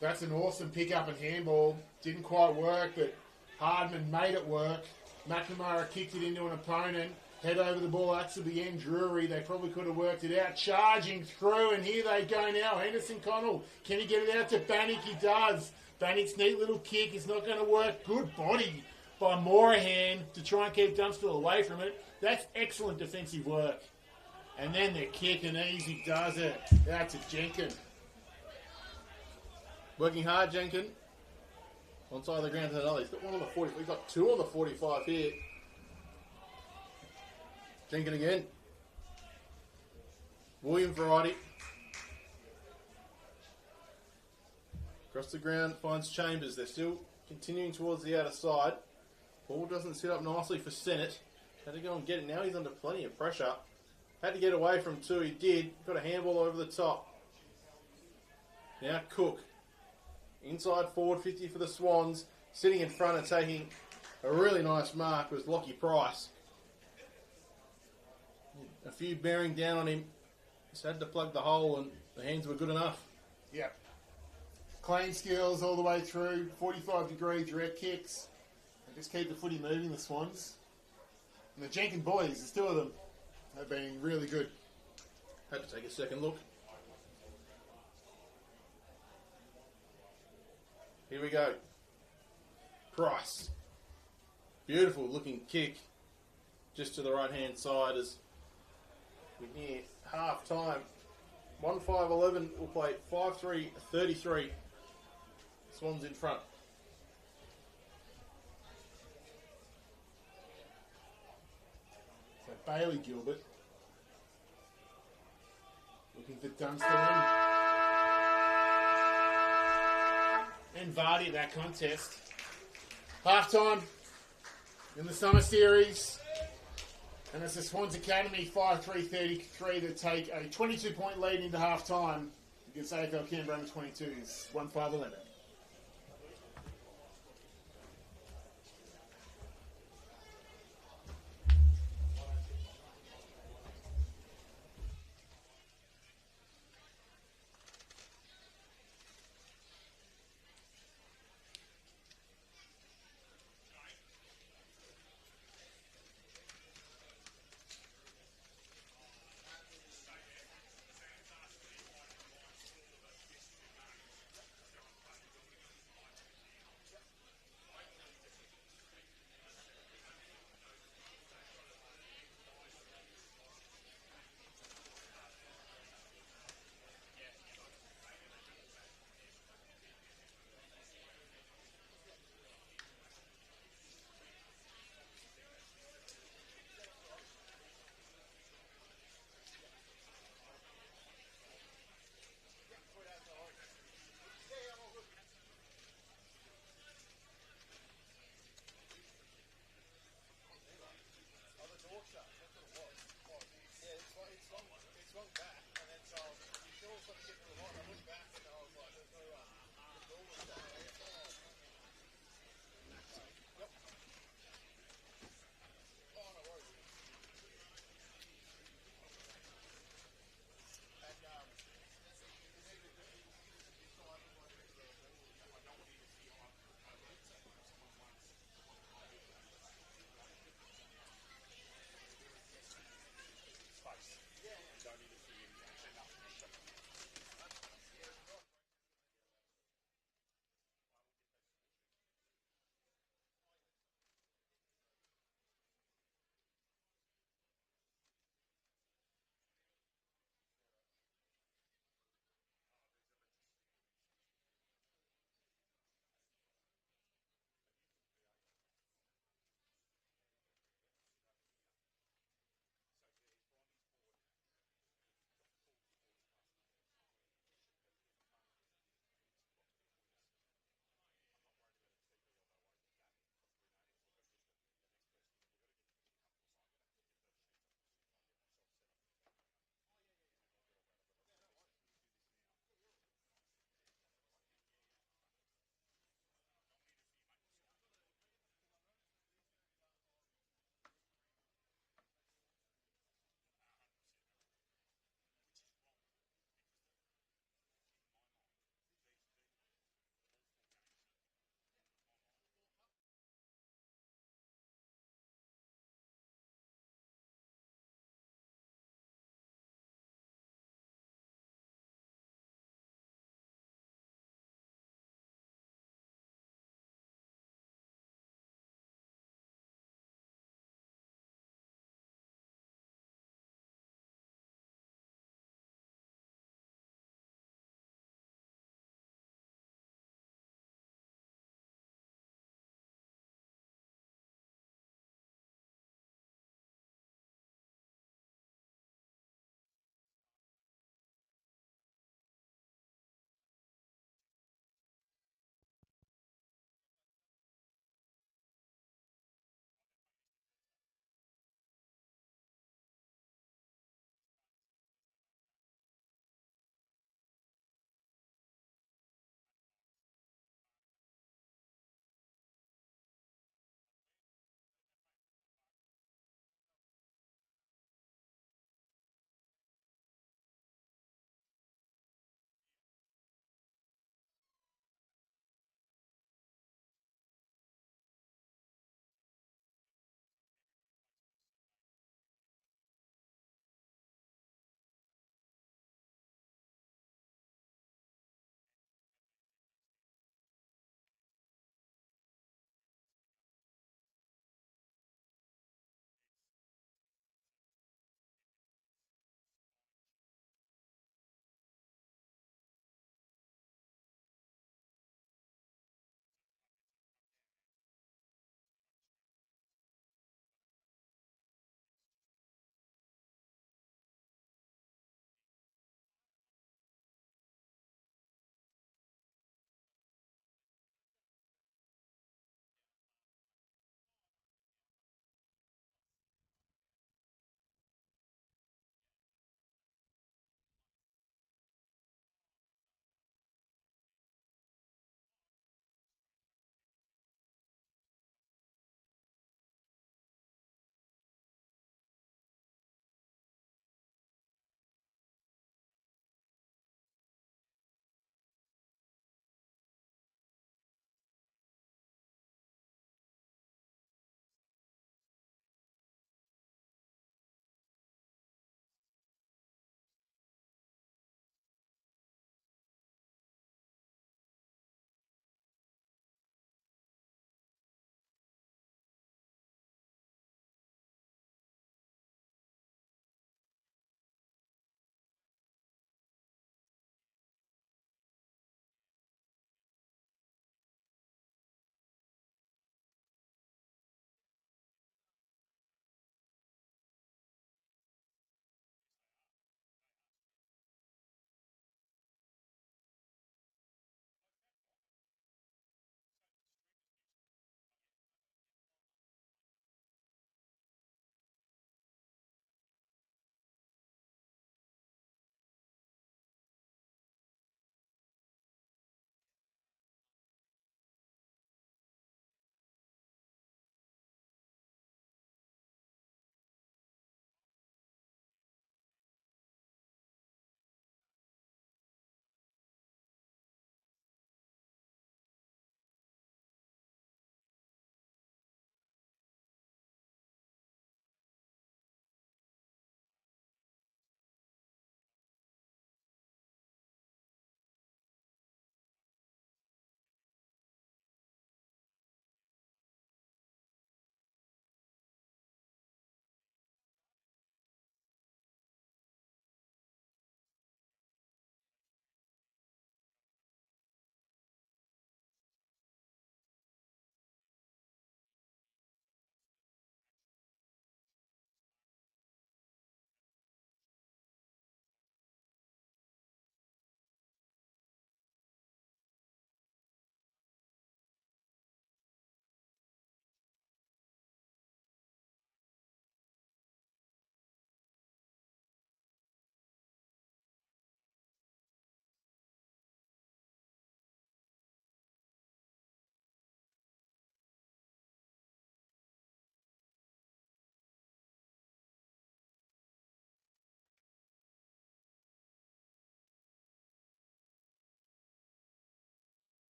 That's an awesome pick-up and handball. Didn't quite work, but Hardman made it work. McNamara kicked it into an opponent. Head over the ball, Axelby and Drury. They probably could have worked it out. Charging through, and here they go now. Henderson Connell. Can he get it out to Bannock? He does. Bannock's neat little kick is not going to work. Good body by Morahan to try and keep Dunstall away from it. That's excellent defensive work. And then the kick, and easy does it. That's a Jenkins. Working hard, Jenkins. One side of the ground to another. He's got one on the 40. He's got two on the 45 here. Jenkins again. William variety. Across the ground finds Chambers. They're still continuing towards the outer side. Ball doesn't sit up nicely for Sennett. Had to go and get it. Now he's under plenty of pressure. Had to get away from two. He did. Got a handball over the top. Now Cook. Inside forward 50 for the Swans. Sitting in front and taking a really nice mark was Lockie Price. A few bearing down on him. Just had to plug the hole and the hands were good enough. Yep. Clean skills all the way through. 45-degree direct kicks. They just keep the footy moving, the Swans. And the Jenkins boys, there's two of them, have been really good. Had to take a second look. Here we go. Price. Beautiful looking kick. Just to the right hand side as we're near half time. 1-5-11 will play 5-3-33. Swans in front. So Bailey Gilbert looking for Dunstone and Vardy at that contest. Half time in the summer series. And it's the Swans Academy 5-3-33 to take a 22-point lead into half time against AFL Canberra under 22's 1-5-11.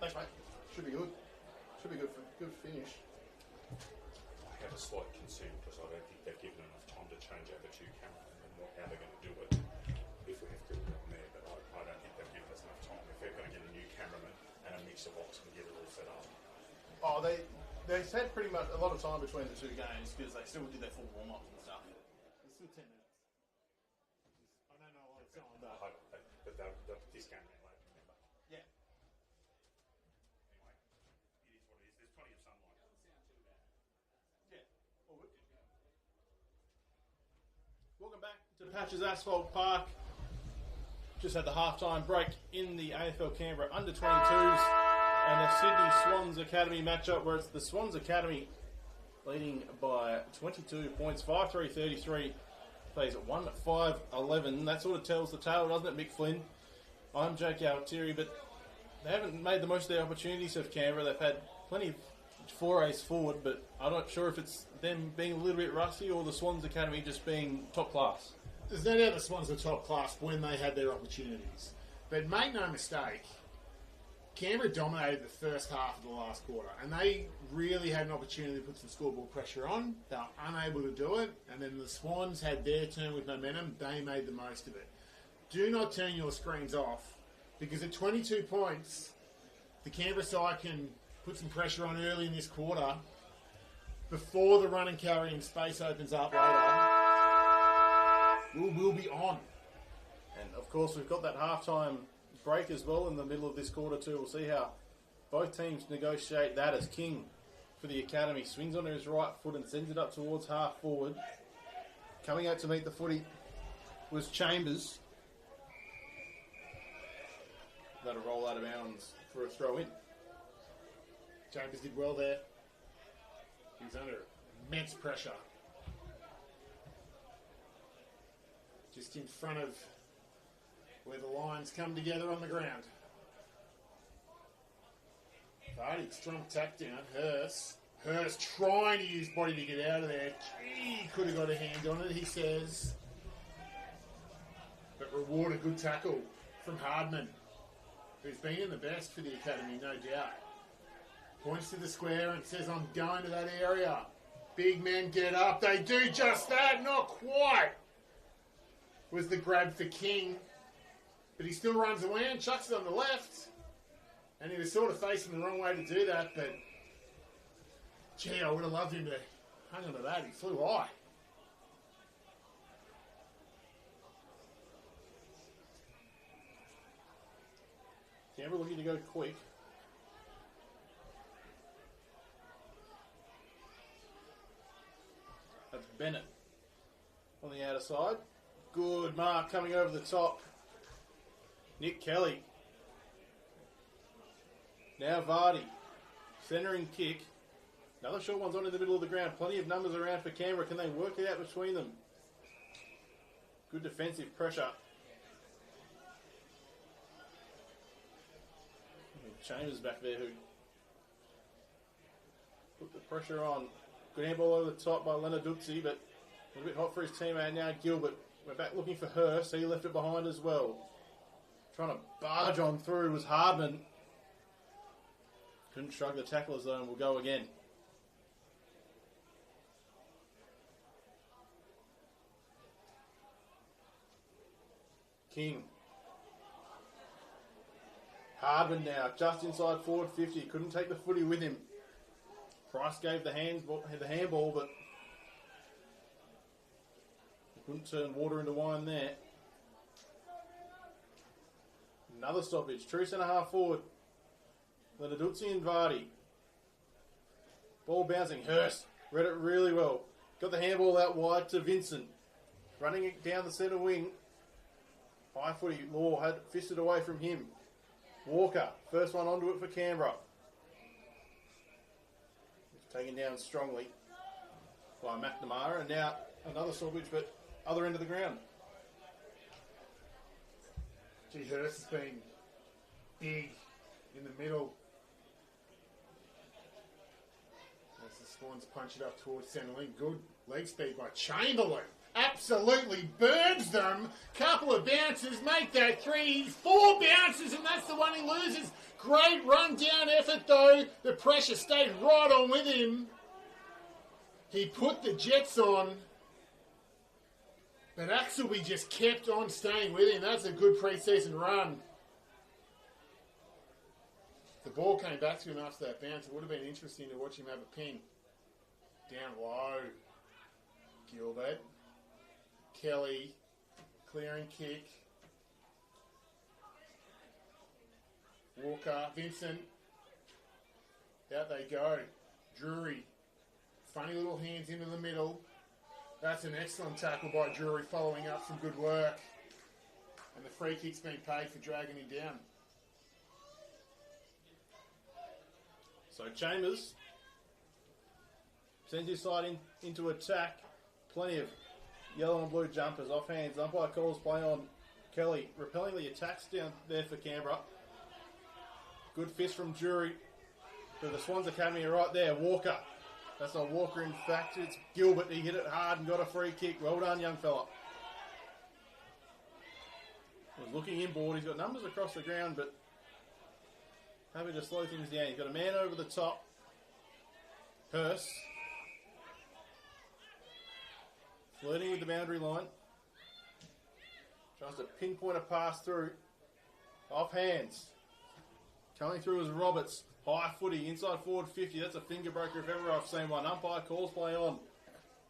Thanks, mate. Should be good. Should be good finish. I have a slight concern because I don't think they've given enough time to change over to camera and how they're going to do it if we have to do it on there. But I don't think they've given us enough time. If they're going to get a new cameraman and a mixer box and get it all set up. Oh, they had pretty much a lot of time between the two games because they still did their full warm-ups and stuff. It's still 10 minutes. I don't know what it's on, but... But this game ran late, remember? Yeah. Anyway, it is what it is. There's plenty of sunlight. Doesn't sound too bad. Yeah. All good. Welcome back to Patches Asphalt Park. Just had the halftime break in the AFL Canberra under-22's and the Sydney Swans Academy matchup, where it's the Swans Academy leading by 22 points, 5-3-33, plays at 1-5-11. That sort of tells the tale, doesn't it, Mick Flynn? I'm Jake Altieri, but they haven't made the most of their opportunities of Canberra. They've had plenty of forays forward, but I'm not sure if it's them being a little bit rusty or the Swans Academy just being top class. There's no doubt the Swans were top class when they had their opportunities. But make no mistake, Canberra dominated the first half of the last quarter, and they really had an opportunity to put some scoreboard pressure on. They were unable to do it, and then the Swans had their turn with momentum. They made the most of it. Do not turn your screens off, because at 22 points, the Canberra side can put some pressure on early in this quarter before the run and carry and space opens up later. We'll be on. And of course, we've got that halftime break as well in the middle of this quarter too. We'll see how both teams negotiate that as King for the Academy swings onto his right foot and sends it up towards half forward. Coming out to meet the footy was Chambers. That'll roll out of bounds for a throw in. Chambers did well there. He was under immense pressure. Just in front of where the lines come together on the ground. Vardy, strong tack down. Hurst trying to use body to get out of there. Gee, could have got a hand on it, he says. But reward a good tackle from Hardman, who's been the best for the Academy, no doubt. Points to the square and says, I'm going to that area. Big men get up. They do just that. Not quite. Was the grab for King. But he still runs away and chucks it on the left. And he was sort of facing the wrong way to do that. But, gee, I would have loved him to hang on to that. He flew high. Canberra looking to go quick. That's Bennett on the outer side. Good mark coming over the top. Nick Kelly. Now Vardy. Centering kick. Another short one's on in the middle of the ground. Plenty of numbers around for Canberra. Can they work it out between them? Good defensive pressure. Chambers back there who put the pressure on. Good handball over the top by Lenarduzzi, but a little bit hot for his teammate now, Gilbert. We're back looking for Hurst. He left it behind as well. Trying to barge on through was Hardman. Couldn't shrug the tackler zone. We'll go again. King. Hardman now, just inside forward 50. Couldn't take the footy with him. Price gave the handball, but he couldn't turn water into wine there. Another stoppage. True centre half forward. Lenarduzzi and Vardy. Ball bouncing. Hurst read it really well. Got the handball out wide to Vincent. Running it down the centre wing. High footy. Law had fisted away from him. Walker, first one onto it for Canberra. Taken down strongly by McNamara, and now another stoppage, but other end of the ground. Gee, Hurst has been big in the middle. As the Swans punch it up towards centre wing. Good leg speed by Chamberlain. absolutely burns them. Couple of bounces, make that 3, 4 bounces, and that's the one he loses. Great run-down effort, though. The pressure stayed right on with him. He put the Jets on, but Axelby just kept on staying with him. That's a good pre-season run. The ball came back to him after that bounce. It would have been interesting to watch him have a ping. Down low. Gilbert. Kelly. Clearing kick. Walker. Vincent. Out they go. Drury. Funny little hands into the middle. That's an excellent tackle by Drury, following up some good work. And the free kick's been paid for dragging him down. So Chambers sends his side into attack. Plenty of yellow and blue jumpers off hands. Umpire calls play on Kelly. Repellingly attacks down there for Canberra. Good fist from Drury. So the Swans Academy are right there. Walker. That's not Walker, in fact. It's Gilbert. He hit it hard and got a free kick. Well done, young fella. Was looking inboard. He's got numbers across the ground, but happy to slow things down. He's got a man over the top. Hurst. Flirting with the boundary line. Tries to pinpoint a pass through. Off hands. Coming through is Roberts. High footy, inside forward 50. That's a finger breaker if ever I've seen one. Umpire calls play on.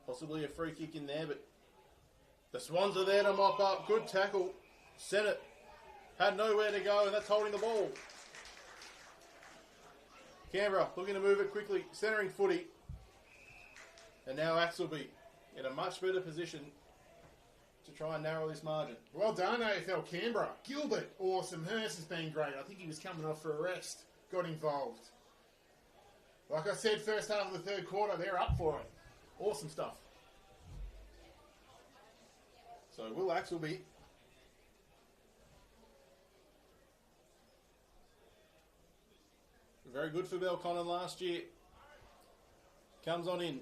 Possibly a free kick in there, but the Swans are there to mop up. Good tackle. Sent it. Had nowhere to go, and that's holding the ball. Canberra looking to move it quickly. Centering footy. And now Axelby in a much better position to try and narrow this margin. Well done, AFL Canberra. Gilbert, awesome. Hurst has been great. I think he was coming off for a rest. Got involved. Like I said, first half of the third quarter, they're up for it. Awesome stuff. So Will Axelby very good for Belconnen last year. Comes on in.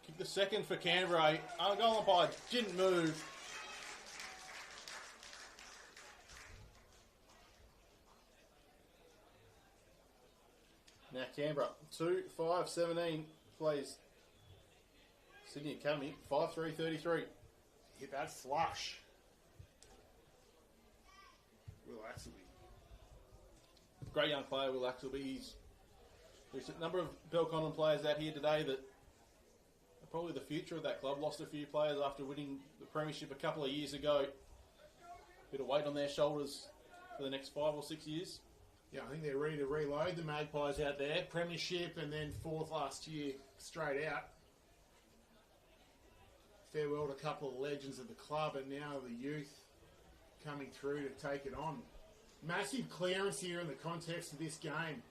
Kick the second for Canberra. Goal umpire didn't move. Now Canberra, 2-5-17 plays Sydney Academy, 5-3-33. Hit that flush. Will Axelby. Great young player, Will Axelby. There's a number of Belconnen players out here today that are probably the future of that club. Lost a few players after winning the premiership a couple of years ago. Bit of weight on their shoulders for the next 5 or 6 years. Yeah, I think they're ready to reload the Magpies out there. Premiership and then 4th last year, straight out. Farewell to a couple of legends of the club, and now the youth coming through to take it on. Massive clearance here in the context of this game.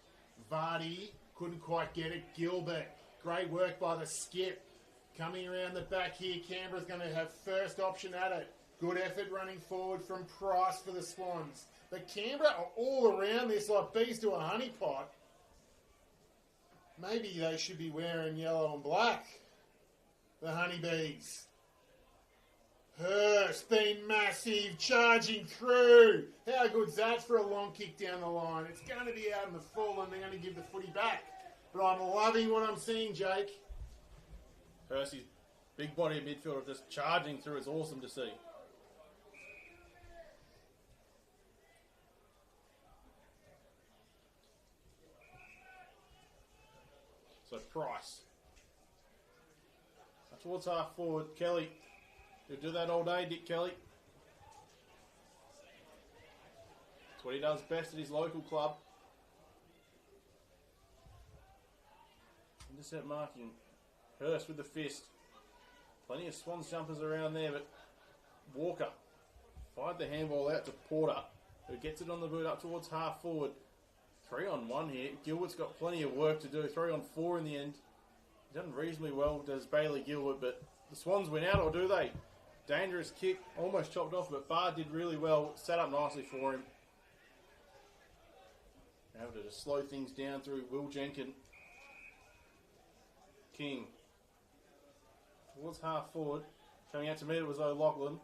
Vardy couldn't quite get it. Gilbert, great work by the skip. Coming around the back here, Canberra's going to have first option at it. Good effort running forward from Price for the Swans. But Canberra are all around this like bees to a honeypot. Maybe they should be wearing yellow and black. The honeybees. Hurst been massive, charging through. How good's that for a long kick down the line? It's going to be out in the full and they're going to give the footy back. But I'm loving what I'm seeing, Jake. Hursty's big body midfielder just charging through. It's awesome to see. So Price. Towards half forward, Kelly. He'll do that all day, Dick Kelly. That's what he does best at his local club. Intercept marking. Hurst with the fist. Plenty of Swans jumpers around there, but Walker fired the handball out to Porter, who gets it on the boot up towards half forward. 3-on-1 here. Gilbert's got plenty of work to do. 3-on-4 in the end. Done reasonably well, does Bailey Gilbert, but the Swans win out, or do they? Dangerous kick, almost chopped off, but Bard did really well, set up nicely for him. Able to just slow things down through Will Jenkins. King. Towards half forward. Coming out to meet it was O'Loughlin.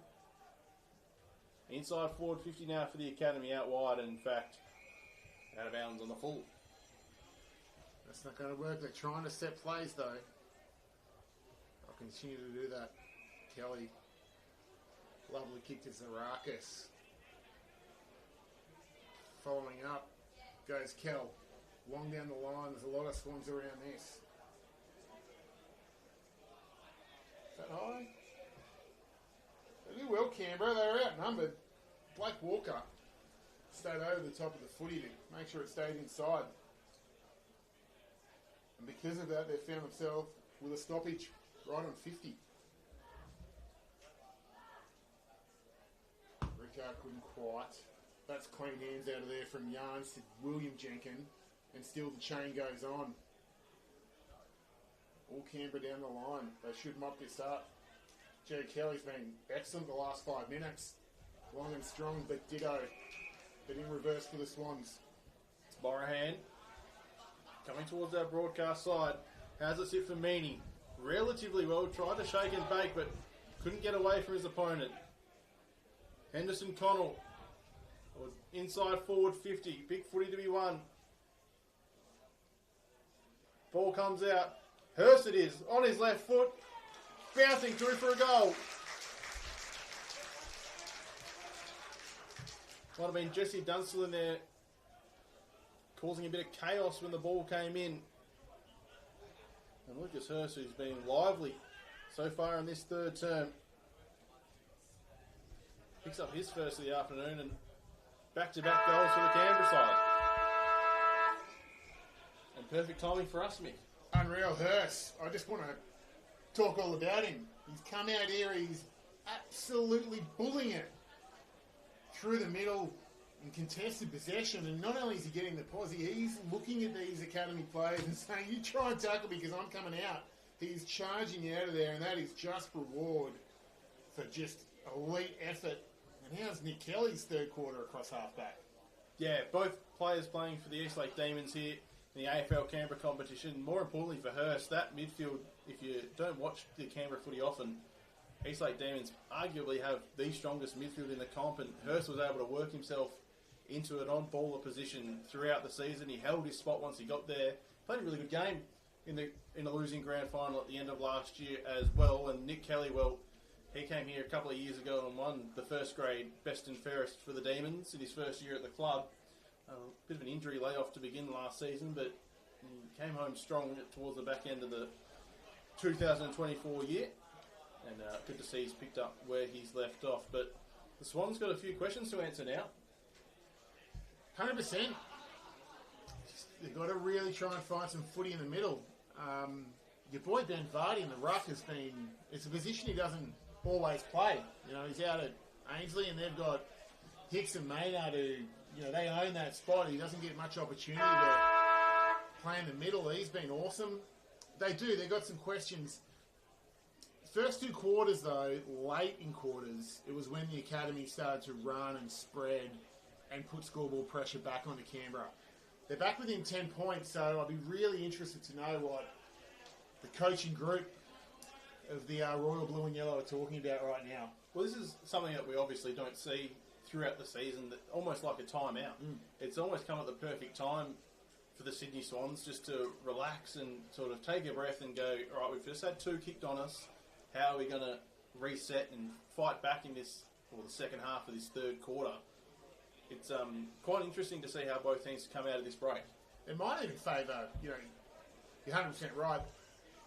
Inside forward 50 now for the Academy out wide, and in fact, out of bounds on the full. That's not going to work. They're trying to set plays, though. I'll continue to do that. Kelly. Lovely kick to Zarakis. Following up goes Kell. Long down the line. There's a lot of Swans around this. Is that high? They do well, Canberra. They were outnumbered. Blake Walker stayed over the top of the footy to make sure it stayed inside. And because of that, they found themselves with a stoppage right on 50. Ricard couldn't quite. That's clean hands out of there from Yarns to William Jenkin. And still the chain goes on. All Canberra down the line. They should mop this up. Joe Kelly's been excellent the last 5 minutes. Long and strong, but ditto. But in reverse for the Swans. It's Borahan. Coming towards our broadcast side. How's it sit for Meany? Relatively well. Tried to shake and bake, but couldn't get away from his opponent. Henderson Connell was inside forward 50. Big footy to be won. Ball comes out. Hurst it is. On his left foot. Bouncing through for a goal. Might have been Jesse Dunstall in there, causing a bit of chaos when the ball came in. And Lucas Hurst, who's been lively so far in this third term, picks up his first of the afternoon, and back-to-back goals for the Canberra side. And perfect timing for us, Mick. Unreal Hurst. I just want to talk all about him. He's come out here, he's absolutely bullying it through the middle in contested possession, and not only is he getting the posse, he's looking at these academy players and saying, you try and tackle me because I'm coming out. He's charging you out of there, and that is just reward for just elite effort. And how's Nick Kelly's third quarter across halfback? Yeah, both players playing for the East Lake Demons here in the AFL Canberra competition. More importantly for Hurst, that midfield, if you don't watch the Canberra footy often, East Lake Demons arguably have the strongest midfield in the comp, and Hurst was able to work himself into an on-baller position throughout the season. He held his spot once he got there. Played a really good game in the losing grand final at the end of last year as well. And Nick Kelly, well, he came here a couple of years ago and won the first grade best and fairest for the Demons in his first year at the club. A bit of an injury layoff to begin last season, but he came home strong towards the back end of the 2024 year. And good to see he's picked up where he's left off. But the Swans got a few questions to answer now. 100%. They've got to really try and find some footy in the middle. Your boy Ben Vardy in the ruck has been... It's a position he doesn't always play. You know, he's out at Ainsley, and they've got Hicks and Maynard who, you know, they own that spot. He doesn't get much opportunity to play in the middle. He's been awesome. They do. They've got some questions. First two quarters, though, late in quarters, it was when the academy started to run and spread and put scoreboard pressure back onto Canberra. They're back within 10 points, so I'll be really interested to know what the coaching group of the Royal Blue and Yellow are talking about right now. Well, this is something that we obviously don't see throughout the season, that almost like a timeout. It's almost come at the perfect time for the Sydney Swans just to relax and sort of take a breath and go, all right, we've just had two kicked on us. How are we going to reset and fight back in this, or the second half of this third quarter? It's quite interesting to see how both teams come out of this break. It might even favour, you know, you're 100% right.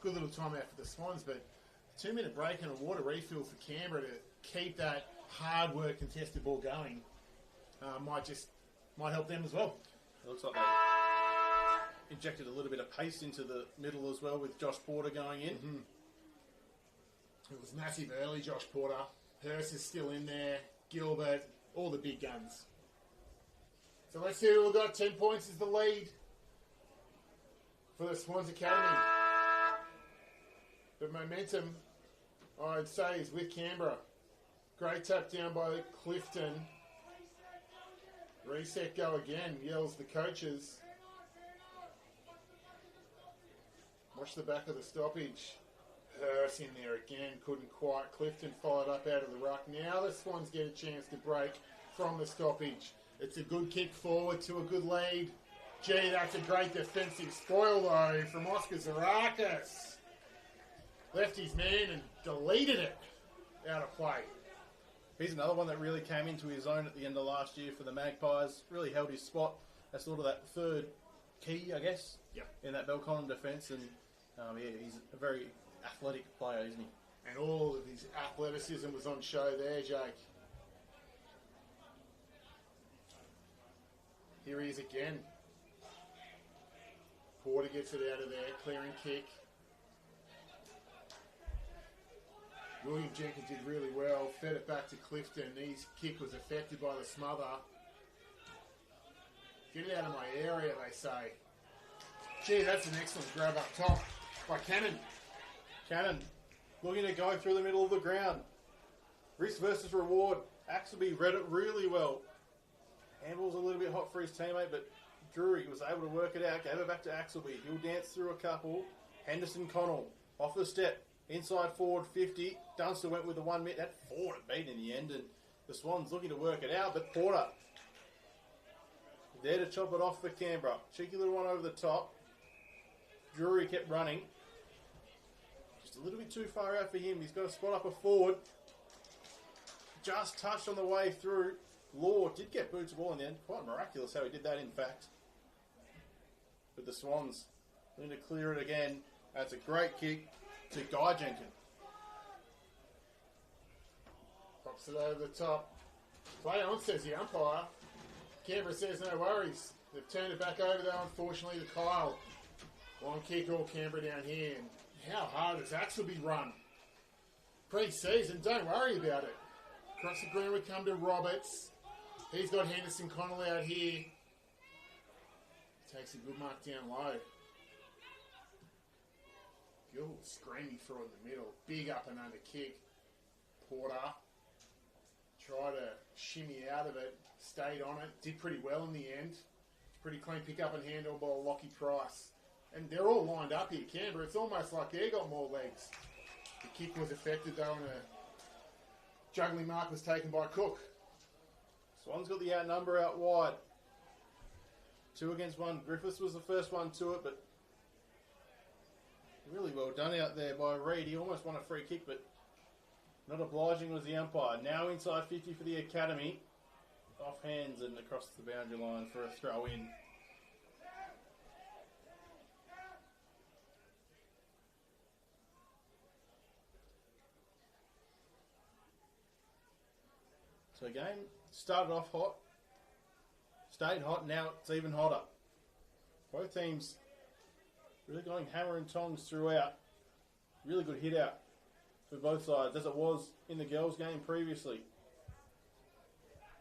Good little time out for the Swans, but a 2-minute break and a water refill for Canberra to keep that hard work contested ball going might help them as well. It looks like they injected a little bit of pace into the middle as well with Josh Porter going in. Mm-hmm. It was massive early, Josh Porter. Hurst is still in there. Gilbert, all the big guns. So let's see who we've got. 10 points is the lead for the Swans Academy. The momentum, I'd say, is with Canberra. Great tap down by Clifton. Reset, go again, yells the coaches. Watch the back of the stoppage. Hurst in there again, couldn't quite. Clifton followed up out of the ruck. Now the Swans get a chance to break from the stoppage. It's a good kick forward to a good lead. Gee, that's a great defensive spoil though from Oscar Zarakis. Left his man and deleted it out of play. He's another one that really came into his own at the end of last year for the Magpies. Really held his spot as sort of that third key, I guess, in that Belconnen defence. And he's a very athletic player, isn't he? And all of his athleticism was on show there, Jake. Here he is again. Porter gets it out of there, clearing kick. William Jenkins did really well, fed it back to Clifton. His kick was affected by the smother. Get it out of my area, they say. Gee, that's an excellent grab up top by Cannon. Cannon looking to go through the middle of the ground. Risk versus reward. Axelby read it really well. Handball's a little bit hot for his teammate, but Drury was able to work it out. Gave it back to Axelby. He'll dance through a couple. Henderson Connell off the step. Inside forward 50. Dunster went with the 1 minute. That 4 to beat in the end, and the Swans looking to work it out, but Porter there to chop it off for Canberra. Cheeky little one over the top. Drury kept running. Just a little bit too far out for him. He's got to spot up a forward. Just touched on the way through. Law did get boots of ball in the end. Quite miraculous how he did that, in fact. But the Swans need to clear it again. That's a great kick to Guy Jenkins. Pops it over the top. Play on, says the umpire. Canberra says no worries. They've turned it back over though, unfortunately, to Kyle. Long kick, all Canberra down here. And how hard has Axelby run? Pre-season, don't worry about it. Across the ground we come to Roberts. He's got Henderson Connell out here. Takes a good mark down low. Good screaming through in the middle. Big up and under kick. Porter tried to shimmy out of it. Stayed on it. Did pretty well in the end. Pretty clean pick up and handle by Lockie Price. And they're all lined up here, Canberra. It's almost like they got more legs. The kick was affected though, and a juggling mark was taken by Cook. Swans got the outnumber out wide. 2 against 1. Griffiths was the first one to it, but really well done out there by Reid. He almost won a free kick, but not obliging was the umpire. Now inside 50 for the Academy. Off hands and across the boundary line for a throw in. So game started off hot, stayed hot, now it's even hotter. Both teams really going hammer and tongs throughout. Really good hit out for both sides, as it was in the girls' game previously.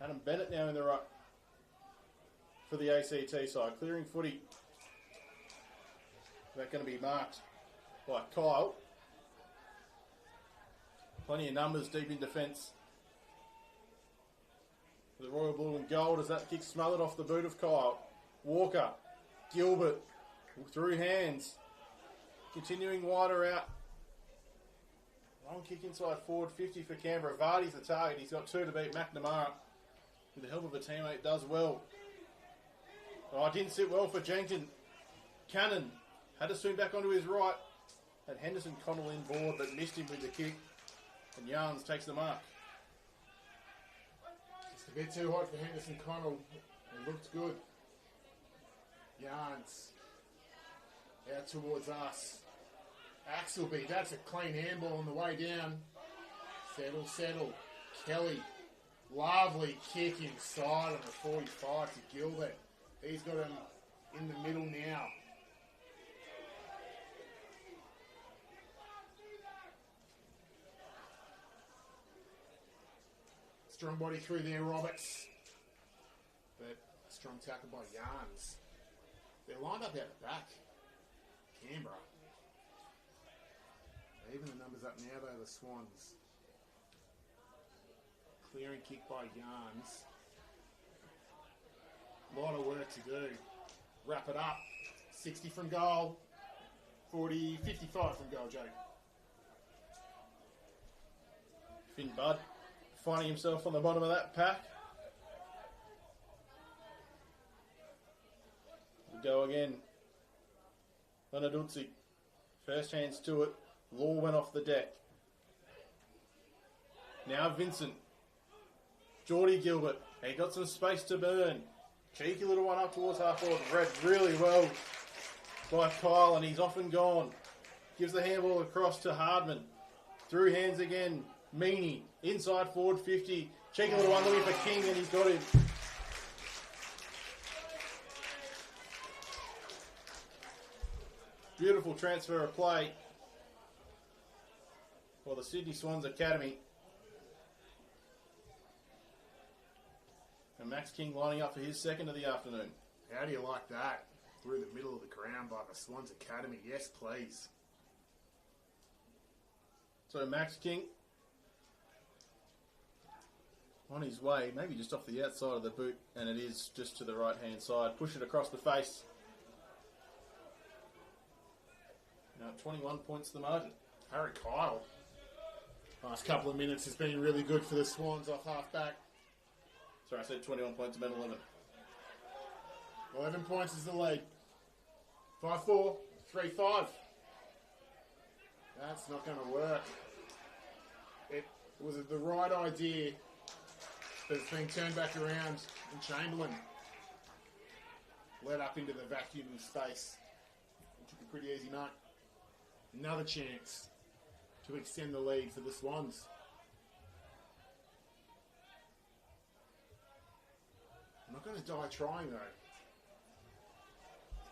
Adam Bennett now in the ruck for the ACT side. Clearing footy. That's going to be marked by Kyle. Plenty of numbers deep in defence. The Royal Blue and Gold as that kick smothered off the boot of Kyle. Walker. Gilbert. Through hands. Continuing wider out. Long kick inside forward 50 for Canberra. Vardy's the target. He's got 2 to beat McNamara. With the help of a teammate, does well. Oh, it didn't sit well for Jenkins. Cannon had to swing back onto his right. Had Henderson Connell in board, but missed him with the kick. And Yarns takes the mark. Just a bit too hot for Henderson Connell. It looked good. Yarns out towards us. Axelby, that's a clean handball on the way down. Settle. Kelly. Lovely kick inside on the 45 to Gilbert. He's got him in the middle now. Strong body through there, Roberts. But a strong tackle by Yarns. They're lined up out the back. Canberra. Even the numbers up now though, the Swans. Clearing kick by Yarns. A lot of work to do. Wrap it up. 60 from goal. 55 from goal, Jake. Finn Budd finding himself on the bottom of that pack. We go again. Lenadutsi. First hands to it. Law went off the deck. Now Vincent. Geordie Gilbert. He got some space to burn. Cheeky little one up towards half forward. Read really well by Kyle, and he's off and gone. Gives the handball across to Hardman. Through hands again. Meany. Inside forward 50. Cheeky little one looking for King, and he's got him. Beautiful transfer of play for the Sydney Swans Academy. And Max King lining up for his second of the afternoon. How do you like that? Through the middle of the ground by the Swans Academy. Yes, please. So Max King on his way, maybe just off the outside of the boot, and it is just to the right-hand side. Push it across the face. Now 21 points the margin. Harry Kyle. Last couple of minutes has been really good for the Swans off half-back. Sorry, I said 21 points, I meant 11. 11 points is the lead. 5-4, 3-5. That's not going to work. It was the right idea, but it's been turned back around, and Chamberlain led up into the vacuum of space. It took a pretty easy night. Another chance to extend the lead for the Swans. I'm not going to die trying though.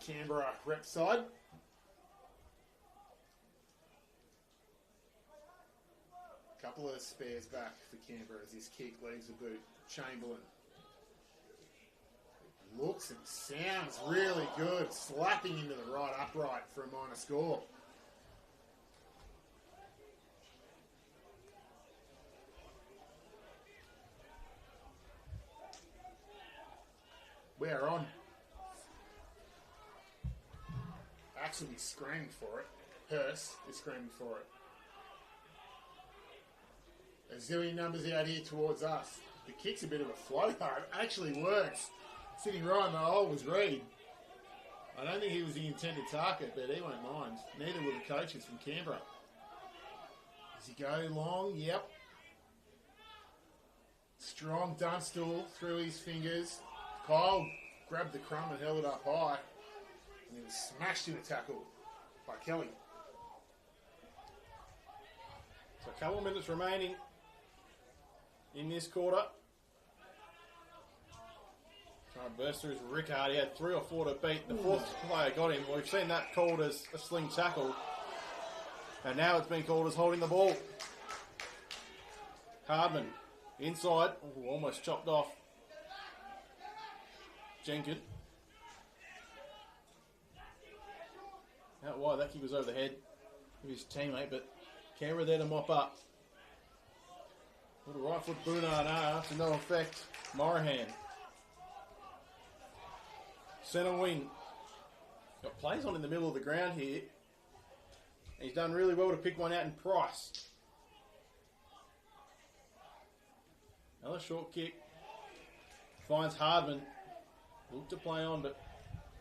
Canberra rep side. Couple of spares back for Canberra as his kick leaves the boot. Chamberlain. Looks and sounds really good. Slapping into the right upright for a minor score. We are on. Axel is screaming for it. Hurst is screaming for it. A zillion numbers out here towards us. The kick's a bit of a floater. It actually works. Sitting right in the hole was Reed. I don't think he was the intended target, but he won't mind. Neither will the coaches from Canberra. Does he go long? Yep. Strong Dunstall through his fingers. Kyle grabbed the crumb and held it up high. And he was smashed in a tackle by Kelly. So a couple of minutes remaining in this quarter. Trying to burst through his Rickard. He had 3 or 4 to beat. The fourth player got him. We've seen that called as a sling tackle. And now it's been called as holding the ball. Hardman inside. Ooh, almost chopped off. Jenkins. Out wide, that kick was over the head of his teammate, but Canberra there to mop up. Little right foot Boonard to no effect. Morahan. Centre wing. Got plays on in the middle of the ground here. And he's done really well to pick one out in Price. Another short kick. Finds Hardman. Looked to play on, but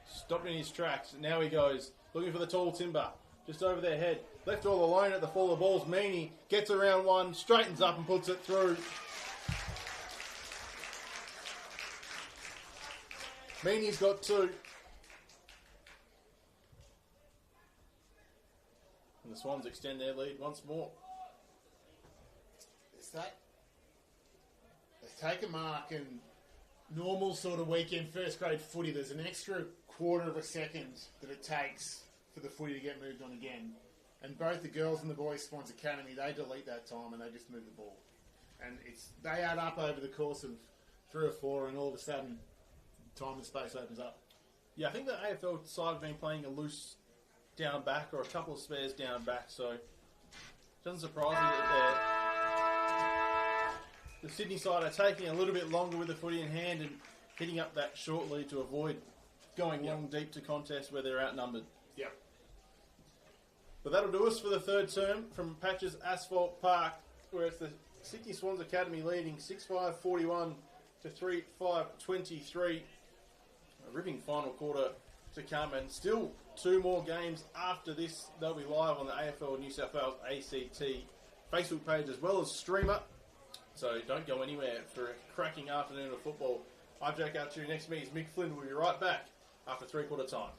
stopped in his tracks. Now he goes, looking for the tall timber. Just over their head. Left all alone at the fall of the balls. Meany gets around one, straightens up and puts it through. Meany's got 2. And the Swans extend their lead once more. They take a mark and normal sort of weekend first grade footy, there's an extra quarter of a second that it takes for the footy to get moved on again. And both the girls and the boys Swans Academy, they delete that time and they just move the ball. And they add up over the course of 3 or 4 and all of a sudden time and space opens up. Yeah, I think the AFL side have been playing a loose down back or a couple of spares down back, so it doesn't surprise me that the Sydney side are taking a little bit longer with the footy in hand and hitting up that short lead to avoid going long deep to contests where they're outnumbered. Yep. But that'll do us for the third term from Patches Asphalt Park, where it's the Sydney Swans Academy leading 6-5-41 to 3-5-23. A ripping final quarter to come, and still 2 more games after this. They'll be live on the AFL New South Wales ACT Facebook page as well as streamer. So don't go anywhere for a cracking afternoon of football. I'm Jack Archer. Next to me is Mick Flynn. We'll be right back after 3/4 time.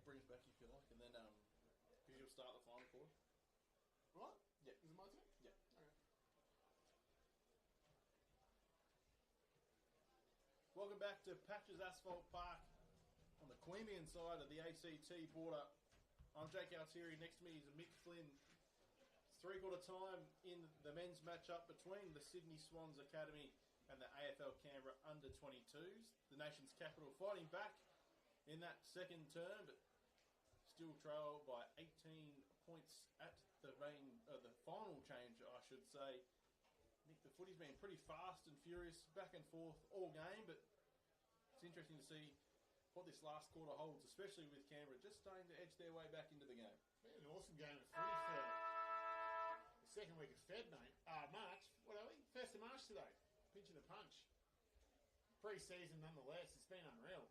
Bring us back if you like, and then because you'll start the final quarter. What? Yeah. Is it my turn? Yeah. Okay. Welcome back to Patches Asphalt Park on the Queanbeyan side of the ACT border. I'm Jake Altieri. Next to me is Mick Flynn. It's 3/4 time in the men's matchup between the Sydney Swans Academy and the AFL Canberra under-22's. The nation's capital fighting back in that second term, but still trail by 18 points at the final change, I should say. Nick, the footy's been pretty fast and furious, back and forth all game, but it's interesting to see what this last quarter holds, especially with Canberra just starting to edge their way back into the game. It's been an awesome game of footy for the second week of Feb, mate. March. What are we? 1st of March today. Pinching a punch. Pre-season nonetheless. It's been unreal.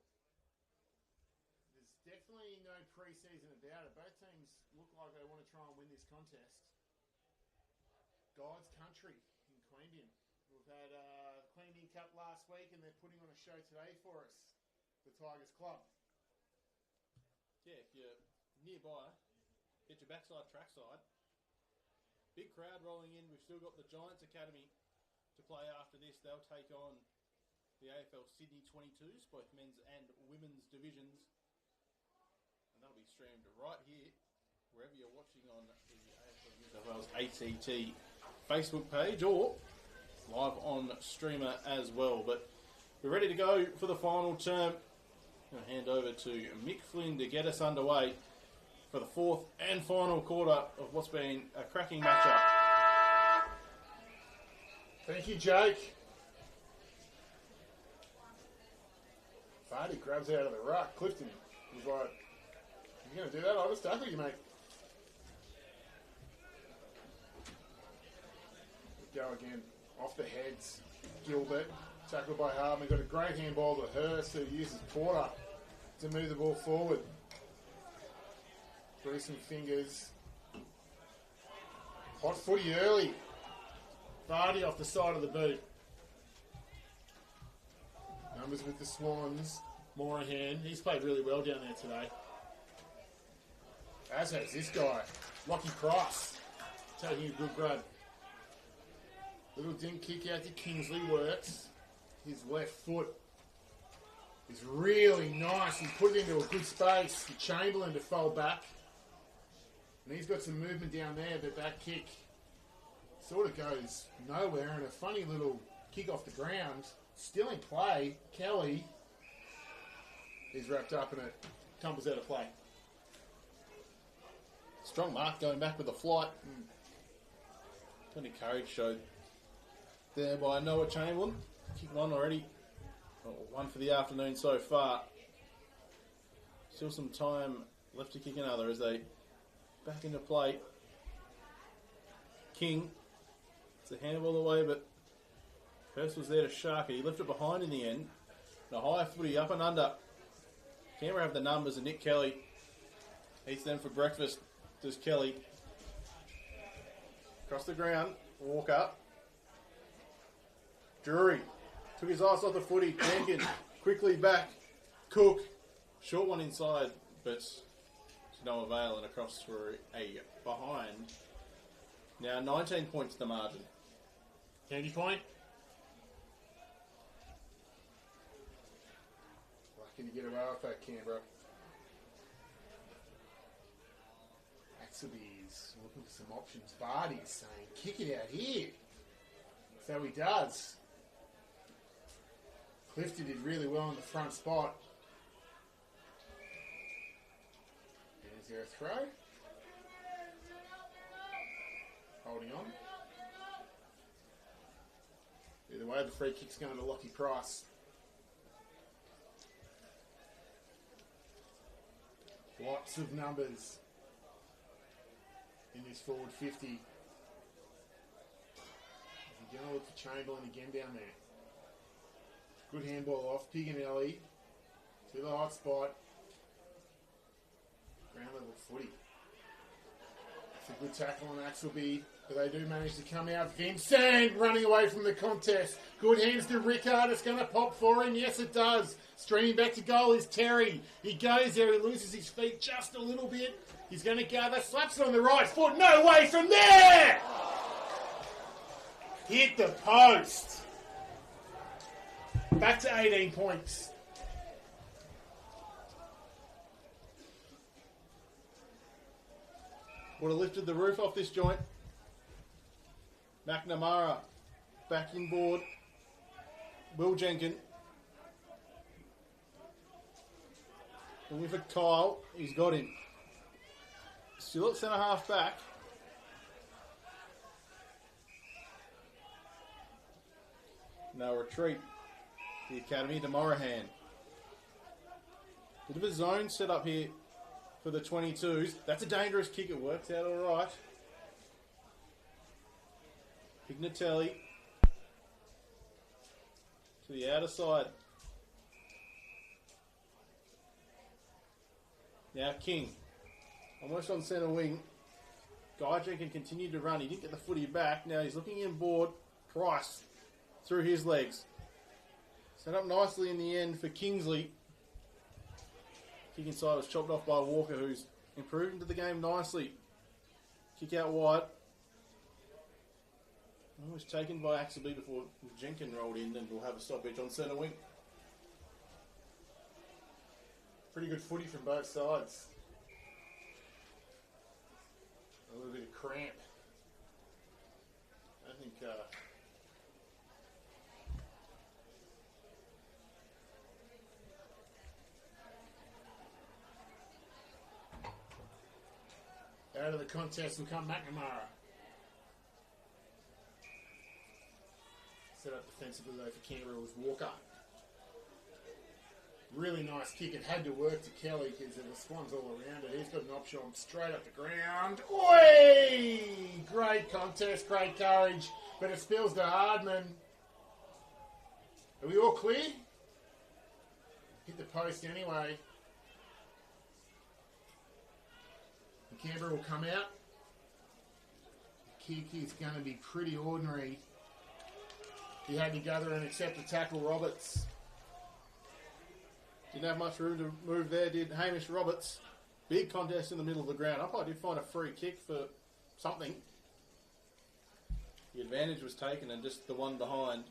There's definitely no pre-season about it. Both teams look like they want to try and win this contest. God's country in Queanbeyan. We've had the Queanbeyan Cup last week, and they're putting on a show today for us, the Tigers Club. Yeah, if you're nearby, get your backside trackside. Big crowd rolling in. We've still got the Giants Academy to play after this. They'll take on the AFL Sydney 22's, both men's and women's divisions. And that'll be streamed right here, wherever you're watching on the AFL New South Wales ACT Facebook page, or live on streamer as well. But we're ready to go for the final term. I'm going to hand over to Mick Flynn to get us underway for the fourth and final quarter of what's been a cracking matchup. Thank you, Jake. Vardy grabs out of the ruck. Clifton was like, "You going to do that? I'll just tackle you, mate." Go again. Off the heads. Gilbert. Tackled by Hardman. Got a great handball to Hurst, who uses Porter to move the ball forward. Through some fingers. Hot footy early. Vardy off the side of the boot. Numbers with the Swans. Morahan. He's played really well down there today. As has this guy. Lockie Price. Taking a good grab. Little dink kick out to Kingsley works. His left foot is really nice. He put it into a good space for Chamberlain to fold back. And he's got some movement down there, but that kick sort of goes nowhere. And a funny little kick off the ground. Still in play. Kelly is wrapped up and it tumbles out of play. Strong mark going back with the flight. Plenty of courage showed there by Noah Chamberlain. Kick one already. One for the afternoon so far. Still some time left to kick another as they back into play. King. It's a handball away, but Hurst was there to shark it. He left it behind in the end. And a high footy up and under. Canberra have the numbers, and Nick Kelly eats them for breakfast. Does Kelly. Across the ground. Walker. Drury. Took his eyes off the footy. Jenkins quickly back. Cook. Short one inside, but to no avail, and across for a behind. Now 19 points the margin. Candy point. Lucky to get away with that, Canberra. Axelby's looking for some options. Vardy's saying, kick it out here. So he does. Clifton did really well in the front spot. And is there a throw? Holding on. Either way, the free kick's going to Lockie Price. Lots of numbers in this forward 50. You're going to look for Chamberlain again down there. Good handball off. Piganelli to the hot spot. Ground level footy. It's a good tackle on Axelby, but they do manage to come out. Vincent running away from the contest. Good hands to Rickard. It's going to pop for him. Yes, it does. Streaming back to goal is Terry. He goes there. He loses his feet just a little bit. He's going to gather. Slaps it on the right foot. No way from there! Hit the post. Back to 18 points. Would have lifted the roof off this joint. McNamara back inboard. Will Jenkins. Looking for Kyle. He's got him. Still at centre half back. No retreat. The Academy to Morahan. Bit of a zone set up here for the 22's. That's a dangerous kick. It works out all right. Pignatelli to the outer side. Now King. Almost on centre wing. Guy Jenkins continued to run. He didn't get the footy back. Now he's looking inboard. Price through his legs. Set up nicely in the end for Kingsley. Kick inside was chopped off by Walker, who's improved into the game nicely. Kick out wide. It was taken by Axelby before Jenkins rolled in, and we'll have a stoppage on centre wing. Pretty good footy from both sides. A little bit of cramp. I think out of the contest will come McNamara. Set up defensively though for Canberra was Walker. Really nice kick. It had to work to Kelly because there were Swans all around it. He's got an option straight up the ground. Oi! Great contest, great courage. But it spills to Hardman. Are we all clear? Hit the post anyway. And Canberra will come out. The kick is going to be pretty ordinary. He had to gather and accept the tackle, Roberts. Didn't have much room to move there, did Hamish Roberts. Big contest in the middle of the ground. I did find a free kick for something. The advantage was taken and just the one behind.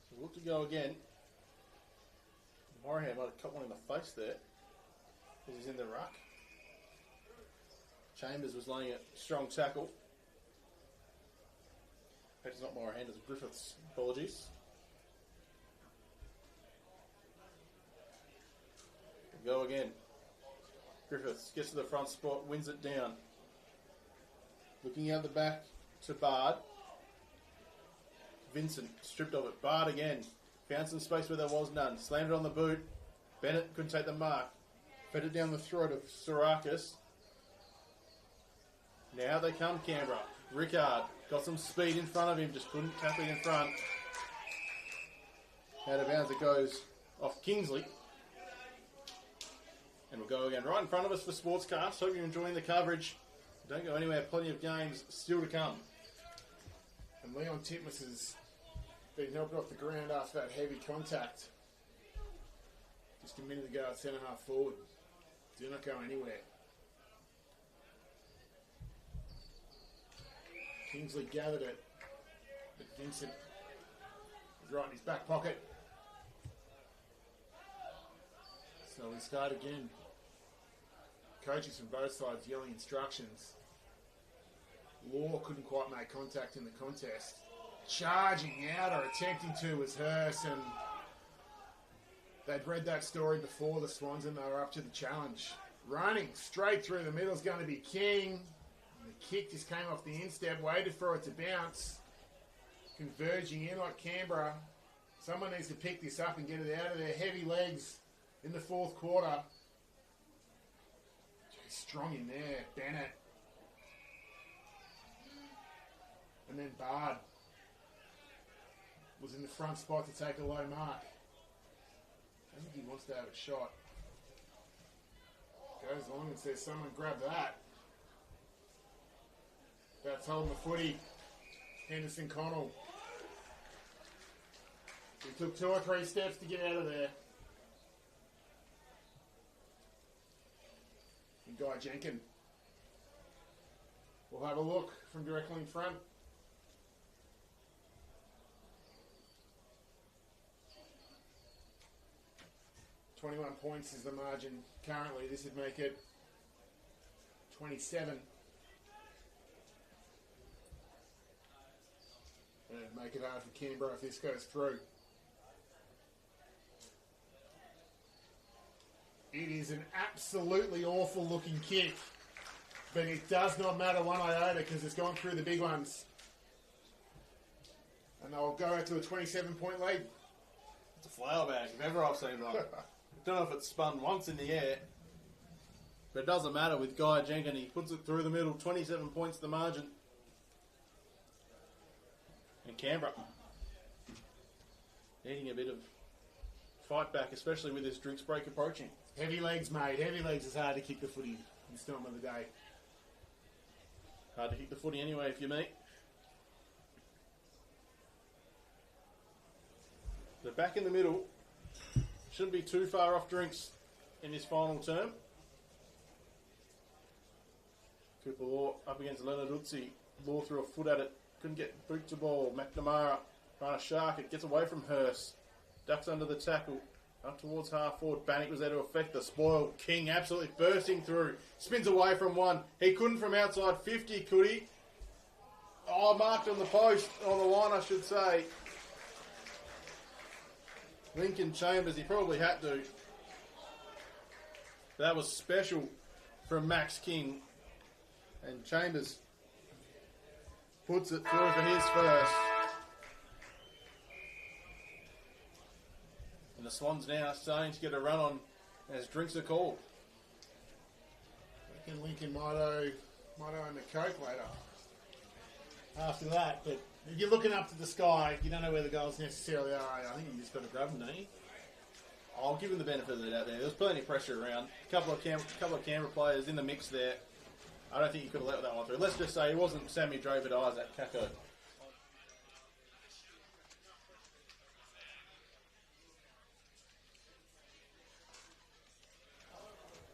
So look to go again. Morahan might have cut one in the face there because he's in the ruck. Chambers was laying a strong tackle. It's not Morahan, it's Griffiths. Apologies. Go again. Griffiths gets to the front spot, wins it down. Looking out the back to Bard. Vincent stripped of it. Bard again. Found some space where there was none. Slammed it on the boot. Bennett couldn't take the mark. Fed it down the throat of Sarakis. Now they come, Canberra. Rickard got some speed in front of him, just couldn't tap it in front. Out of bounds it goes off Kingsley. And we'll go again right in front of us for Sportscast. Hope you're enjoying the coverage. Don't go anywhere, plenty of games still to come. And Leon Titmus has been helped off the ground after that heavy contact. Just a minute ago at centre half forward. Do not go anywhere. Kingsley gathered it, but Vincent was right in his back pocket. So we start again. Coaches from both sides yelling instructions. Law couldn't quite make contact in the contest. Charging out or attempting to was Hurst, and they'd read that story before, the Swans, and they were up to the challenge. Running straight through the middle is going to be King. The kick just came off the instep, waited for it to bounce. Converging in like Canberra. Someone needs to pick this up and get it out of their heavy legs in the fourth quarter. Strong in there, Bennett. And then Bard was in the front spot to take a low mark. I think he wants to have a shot. Goes along and says, someone grab that. That's holding the footy. Henderson Connell. He took 2 or 3 steps to get out of there. And Guy Jenkins. We'll have a look from directly in front. $21 points is the margin currently. This would make it 27. And it'd make it hard for Canberra if this goes through. It is an absolutely awful looking kick. But it does not matter one iota because it's gone through the big ones. And they'll go out to a 27-point lead. It's a flower bag, if ever I've seen one. Don't know if it's spun once in the air. But it doesn't matter with Guy Jenkins. He puts it through the middle, 27 points the margin. And Canberra needing a bit of fight back, especially with this drinks break approaching. Heavy legs, mate. Heavy legs is hard to kick the footy this time of the day. Hard to kick the footy anyway if you meet. They're back in the middle. Shouldn't be too far off drinks in this final term. Cooper Law up against Leonard Utsi. Law threw a foot at it. Couldn't get boot to ball. McNamara trying to shark it. Gets away from Hurst. Ducks under the tackle. Up towards half forward. Bannock was there to affect the spoil. King absolutely bursting through. Spins away from one. He couldn't from outside 50, could he? Oh, marked on the post. On the line, I should say. Lincoln Chambers, he probably had to. That was special from Max King. And Chambers puts it through for his first. And the Swans now starting to get a run on as drinks are called. I reckon Lincoln might own the Coke later. After that, but if you're looking up to the sky, you don't know where the goals necessarily are. I think you just got to grab them, don't you? I'll give him the benefit of the doubt there. There was plenty of pressure around. A couple of Canberra players in the mix there. I don't think you could have let that one through. Let's just say it wasn't Sammy Dravid Isaac Kako.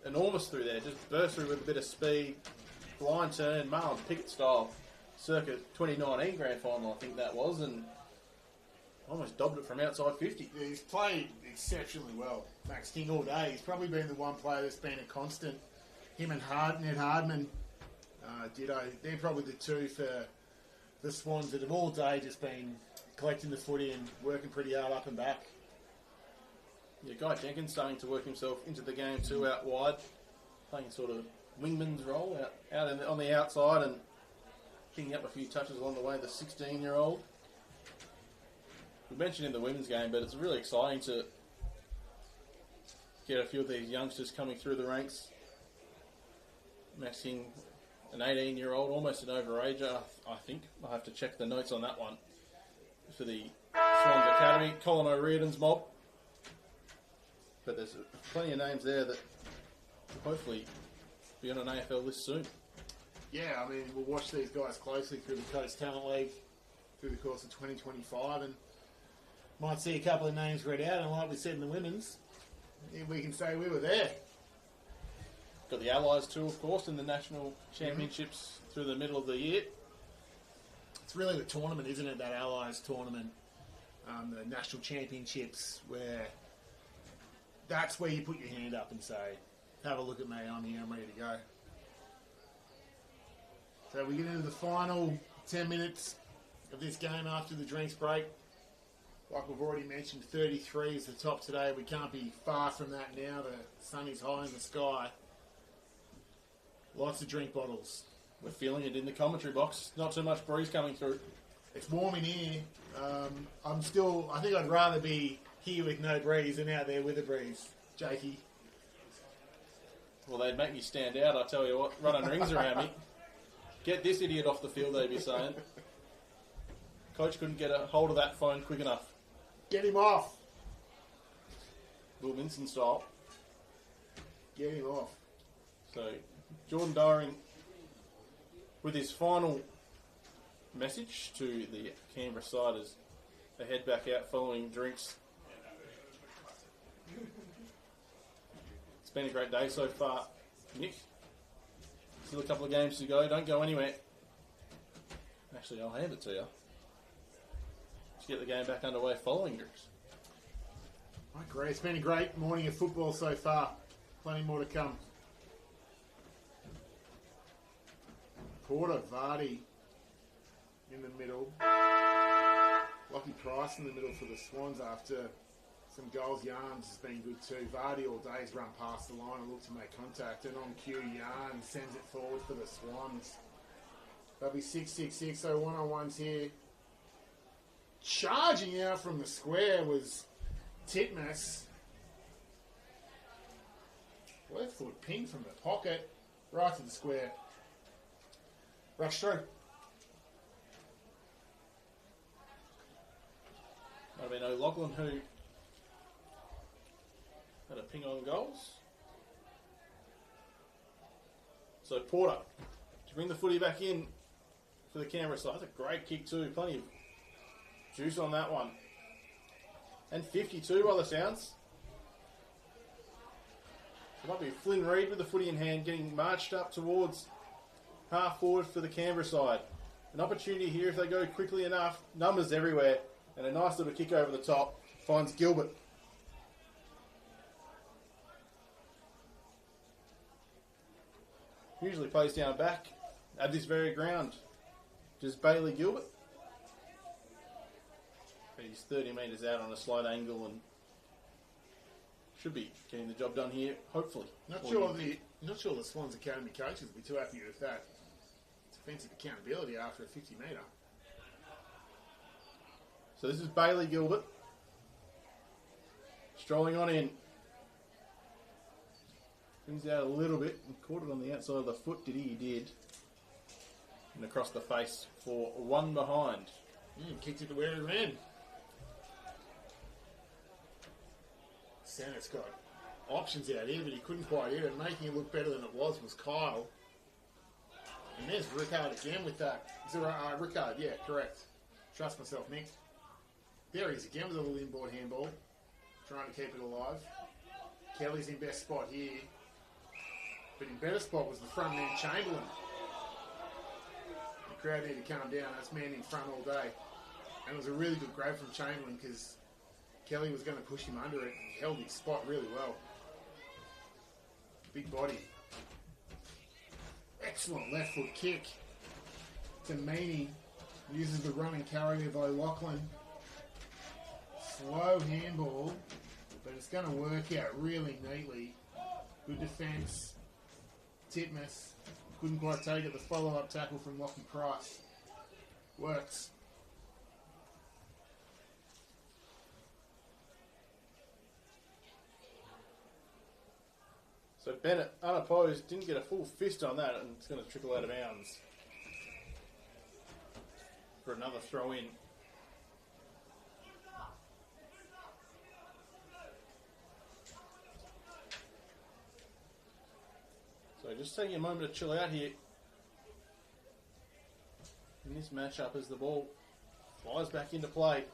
Enormous through there, just burst through with a bit of speed. Blind turn, Marlon Pickett style. Circa 2019 grand final, I think that was, and almost dobbed it from outside 50. Yeah, he's played exceptionally well. Max King all day. He's probably been the one player that's been a constant. Him and Ned Hardman, ditto. They're probably the two for the Swans that have all day just been collecting the footy and working pretty hard up and back. Yeah, Guy Jenkins starting to work himself into the game too, out wide, playing sort of wingman's role out on the outside and picking up a few touches along the way. The 16-year-old. We mentioned in the women's game, but it's really exciting to get a few of these youngsters coming through the ranks. Max King, an 18-year-old, almost an overager, I think. I'll have to check the notes on that one. For the Swans Academy, Colin O'Riordan's mob. But there's plenty of names there that will hopefully be on an AFL list soon. Yeah, I mean, we'll watch these guys closely through the Coast Talent League through the course of 2025 and might see a couple of names read out. And like we said in the women's, we can say we were there. Got the Allies too, of course, in the national championships through the middle of the year. It's really the tournament, isn't it? That Allies tournament, the national championships, where that's where you put your hand up and say, have a look at me, I'm here, I'm ready to go. So we get into the final 10 minutes of this game after the drinks break. Like we've already mentioned, 33 is the top today. We can't be far from that now. The sun is high in the sky. Lots of drink bottles. We're feeling it in the commentary box. Not too much breeze coming through. It's warm in here. I think I'd rather be here with no breeze than out there with a breeze, Jakey. Well, they'd make me stand out, I tell you what, running rings around me. Get this idiot off the field, they'd be saying. Coach couldn't get a hold of that phone quick enough. Get him off. Will Minson style. Get him off. So, Jordan Doring with his final message to the Canberra side as they head back out following drinks. It's been a great day so far, Nick. Still a couple of games to go. Don't go anywhere. Actually, I'll hand it to you. Let's get the game back underway following drinks. I agree. It's been a great morning of football so far. Plenty more to come. Porter, Vardy in the middle. Lockie Price in the middle for the Swans after some goals. Yarns has been good too. Vardy all day has run past the line and looked to make contact. And on cue, Yarns sends it forward for the Swans. They'll be 6-6-6, so one-on-ones here. Charging out from the square was Titmus. Left foot ping from the pocket, right to the square. Rush through. Might have been O'Loughlin who Had a ping on goals. So Porter to bring the footy back in for the Canberra side. That's a great kick too. Plenty of juice on that one. And 52 by the sounds. It might be Flynn Reid with the footy in hand, getting marched up towards half forward for the Canberra side. An opportunity here if they go quickly enough. Numbers everywhere. And a nice little kick over the top. Finds Gilbert. Usually plays down back at this very ground. Just Bailey Gilbert. But he's 30 metres out on a slight angle and should be getting the job done here, hopefully. Not sure the Swans Academy coaches will be too happy with that defensive accountability after a 50 metre. So this is Bailey Gilbert. Strolling on in. Brings out a little bit and caught it on the outside of the foot. He did. And across the face for one behind. Kicked it to where it ran. Sannett's got options out here, but he couldn't quite hit it. Making it look better than it was Kyle. And there's Rickard again with that. Is it Rickard? Yeah, correct. Trust myself, Nick. There he is again with a little inboard handball. Trying to keep it alive. Kelly's in best spot here. But in better spot was the front man, Chamberlain. The crowd needed to calm down. That's man in front all day. And it was a really good grab from Chamberlain because Kelly was going to push him under it. He held his spot really well. Big body. Excellent left foot kick. To Meany. Uses the run and carry there by Lachlan. Slow handball. But it's going to work out really neatly. Good defence. Titmus couldn't quite take it. The follow-up tackle from Lockie Price. Works. So Bennett, unopposed, didn't get a full fist on that, and it's going to trickle out of bounds for another throw in. So just taking a moment to chill out here in this matchup as the ball flies back into play.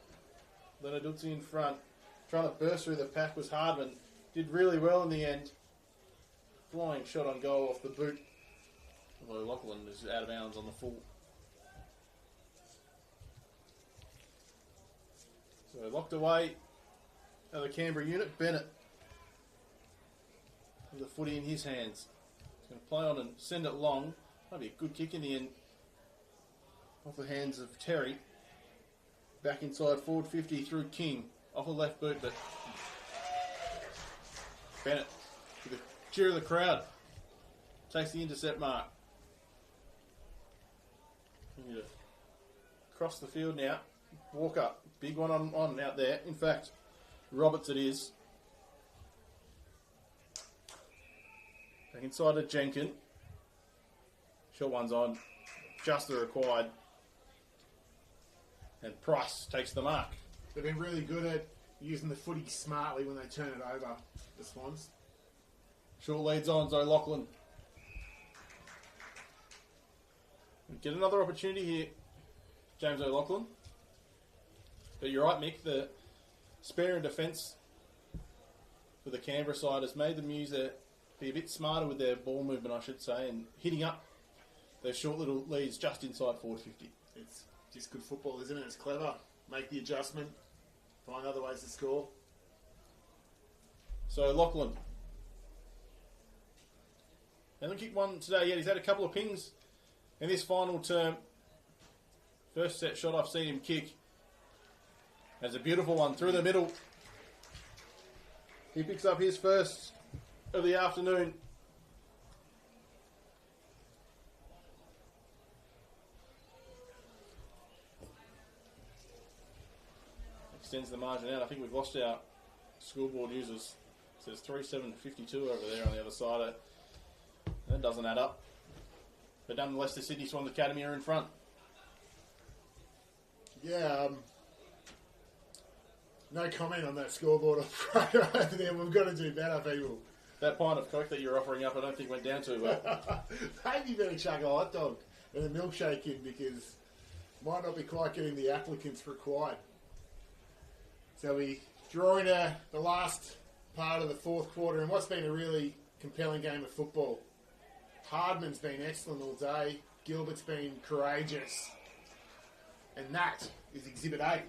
Leonard Dutzy in front. Trying to burst through the pack was Hardman. Did really well in the end. Flying shot on goal off the boot. Although Lachlan is out of bounds on the full. So locked away at the Canberra unit. Bennett with the footy in his hands. He's going to play on and send it long. Might be a good kick in the end. Off the hands of Terry. Back inside forward 50 through King. Off the left boot, but Bennett with the cheer of the crowd takes the intercept mark. We need to cross the field now. Walker, big one on out there. In fact, Roberts it is. Back inside to Jenkin. Short one's on. Just the required. And Price takes the mark. They've been really good at using the footy smartly when they turn it over, the Swans. Short leads on, Zoe Lachlan. Get another opportunity here, James O'Loughlin. But you're right, Mick, the spare in defence for the Canberra side has made them use be a bit smarter with their ball movement, I should say, and hitting up those short little leads just inside 450. It's just good football, isn't it? It's clever. Make the adjustment, find other ways to score. So Lachlan. Hasn't kicked one today yet. He's had a couple of pings in this final term. First set shot I've seen him kick. Has a beautiful one through the middle. He picks up his first of the afternoon. Extends the margin out. I think we've lost our scoreboard users. It says 37.52 over there on the other side. That doesn't add up. But nonetheless, the Sydney Swans Academy are in front. Yeah, No comment on that scoreboard over there. We've got to do better, people. That pint of Coke that you're offering up, I don't think went down too well. Maybe you better chuck a hot dog and a milkshake in because might not be quite getting the applicants required. So we draw into the last part of the fourth quarter in what's been a really compelling game of football. Hardman's been excellent all day. Gilbert's been courageous. And that is Exhibit 8.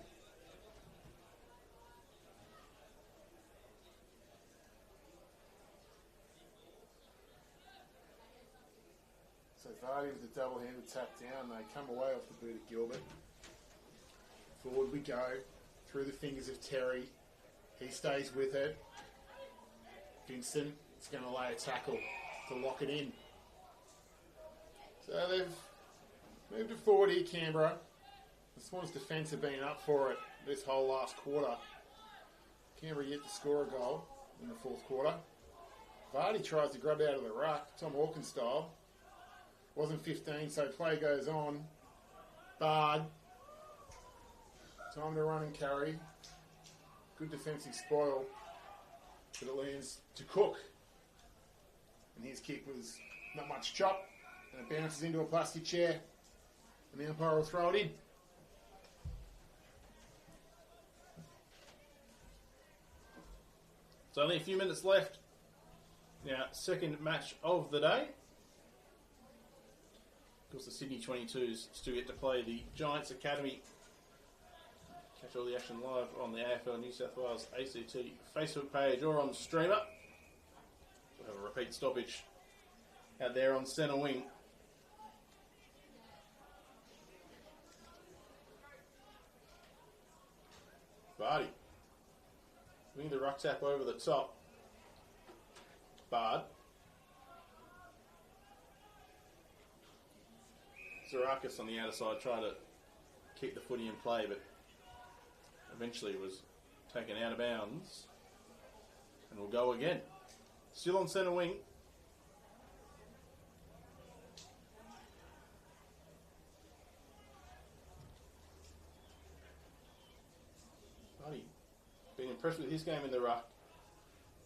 So Vardy with the double-handed tap down. They come away off the boot of Gilbert. Forward we go. Through the fingers of Terry. He stays with it. Vincent is going to lay a tackle to lock it in. So they've moved it forward here, Canberra. The Swans' defence have been up for it this whole last quarter. Canberra yet to score a goal in the fourth quarter. Vardy tries to grab out of the ruck, Tom Hawkins style. Wasn't 15, so play goes on. Bard. Time to run and carry. Good defensive spoil. But it lands to Cook. And his kick was not much chop. And it bounces into a plastic chair. And the umpire will throw it in. It's only a few minutes left. Now, second match of the day. Of course, the Sydney 22's still get to play the Giants Academy. Catch all the action live on the AFL New South Wales ACT Facebook page or on Streamer. We'll have a repeat stoppage out there on centre wing. Bardi. Wing the ruck tap over the top. Bard. Zarakis on the outer side tried to keep the footy in play, but eventually was taken out of bounds. And will go again. Still on centre wing. Buddy, been impressed with his game in the ruck.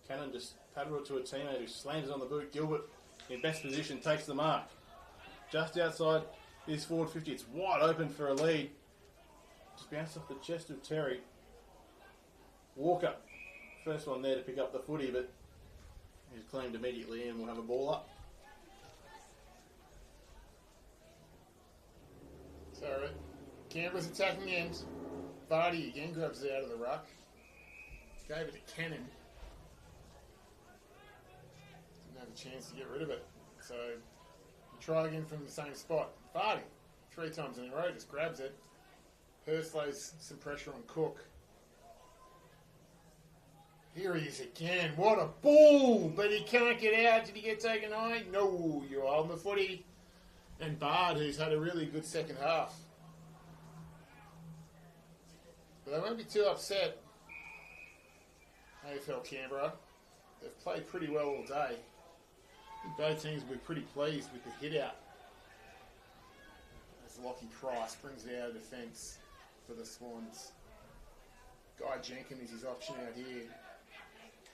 Cannon just paddled it to a teammate who slams it on the boot. Gilbert in best position takes the mark. Just outside his forward 50. It's wide open for a lead. Just bounced off the chest of Terry. Walker, first one there to pick up the footy, but he's claimed immediately and will have a ball up. So, Canberra's attacking end. Vardy again grabs it out of the ruck. Gave it to Cannon. Didn't have a chance to get rid of it. So, you try again from the same spot. Vardy, 3 times in a row, just grabs it. Hurst lays some pressure on Cook. Here he is again. What a ball! But he can't get out. Did he get taken high? No, you're holding the footy. And Bard, who's had a really good second half. But they won't be too upset. AFL Canberra. They've played pretty well all day. I think both teams will be pretty pleased with the hit out. As Lockie Price brings it out of defence for the Swans. Guy Jenkins is his option out here.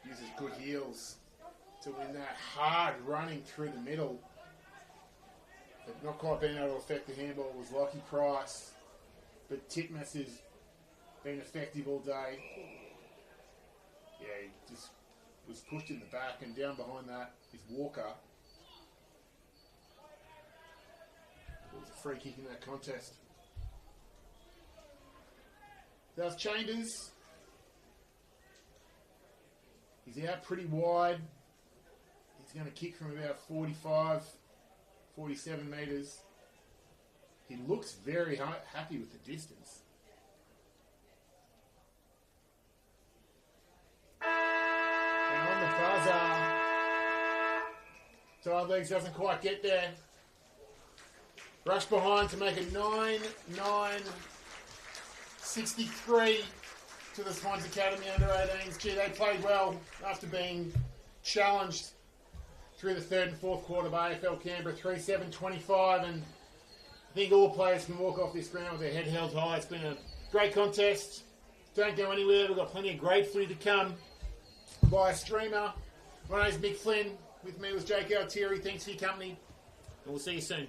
Uses good heels to win that hard running through the middle. But not quite being able to affect the handball was Lockie Price. But Titmus has been effective all day. Yeah, he just was pushed in the back, and down behind that is Walker. It was a free kick in that contest. There's Chambers. He's out pretty wide. He's going to kick from about 45, 47 metres. He looks very happy with the distance. And on the buzzer, Tired Legs doesn't quite get there. Rush behind to make a 9-9. 63 to the Swans Academy under 18s. Gee, they played well after being challenged through the third and fourth quarter by AFL Canberra. 3-7-25, and I think all players can walk off this ground with their head held high. It's been a great contest. Don't go anywhere. We've got plenty of great footy to come via streamer. My name's Mick Flynn. With me was Jake Altieri. Thanks for your company. And we'll see you soon.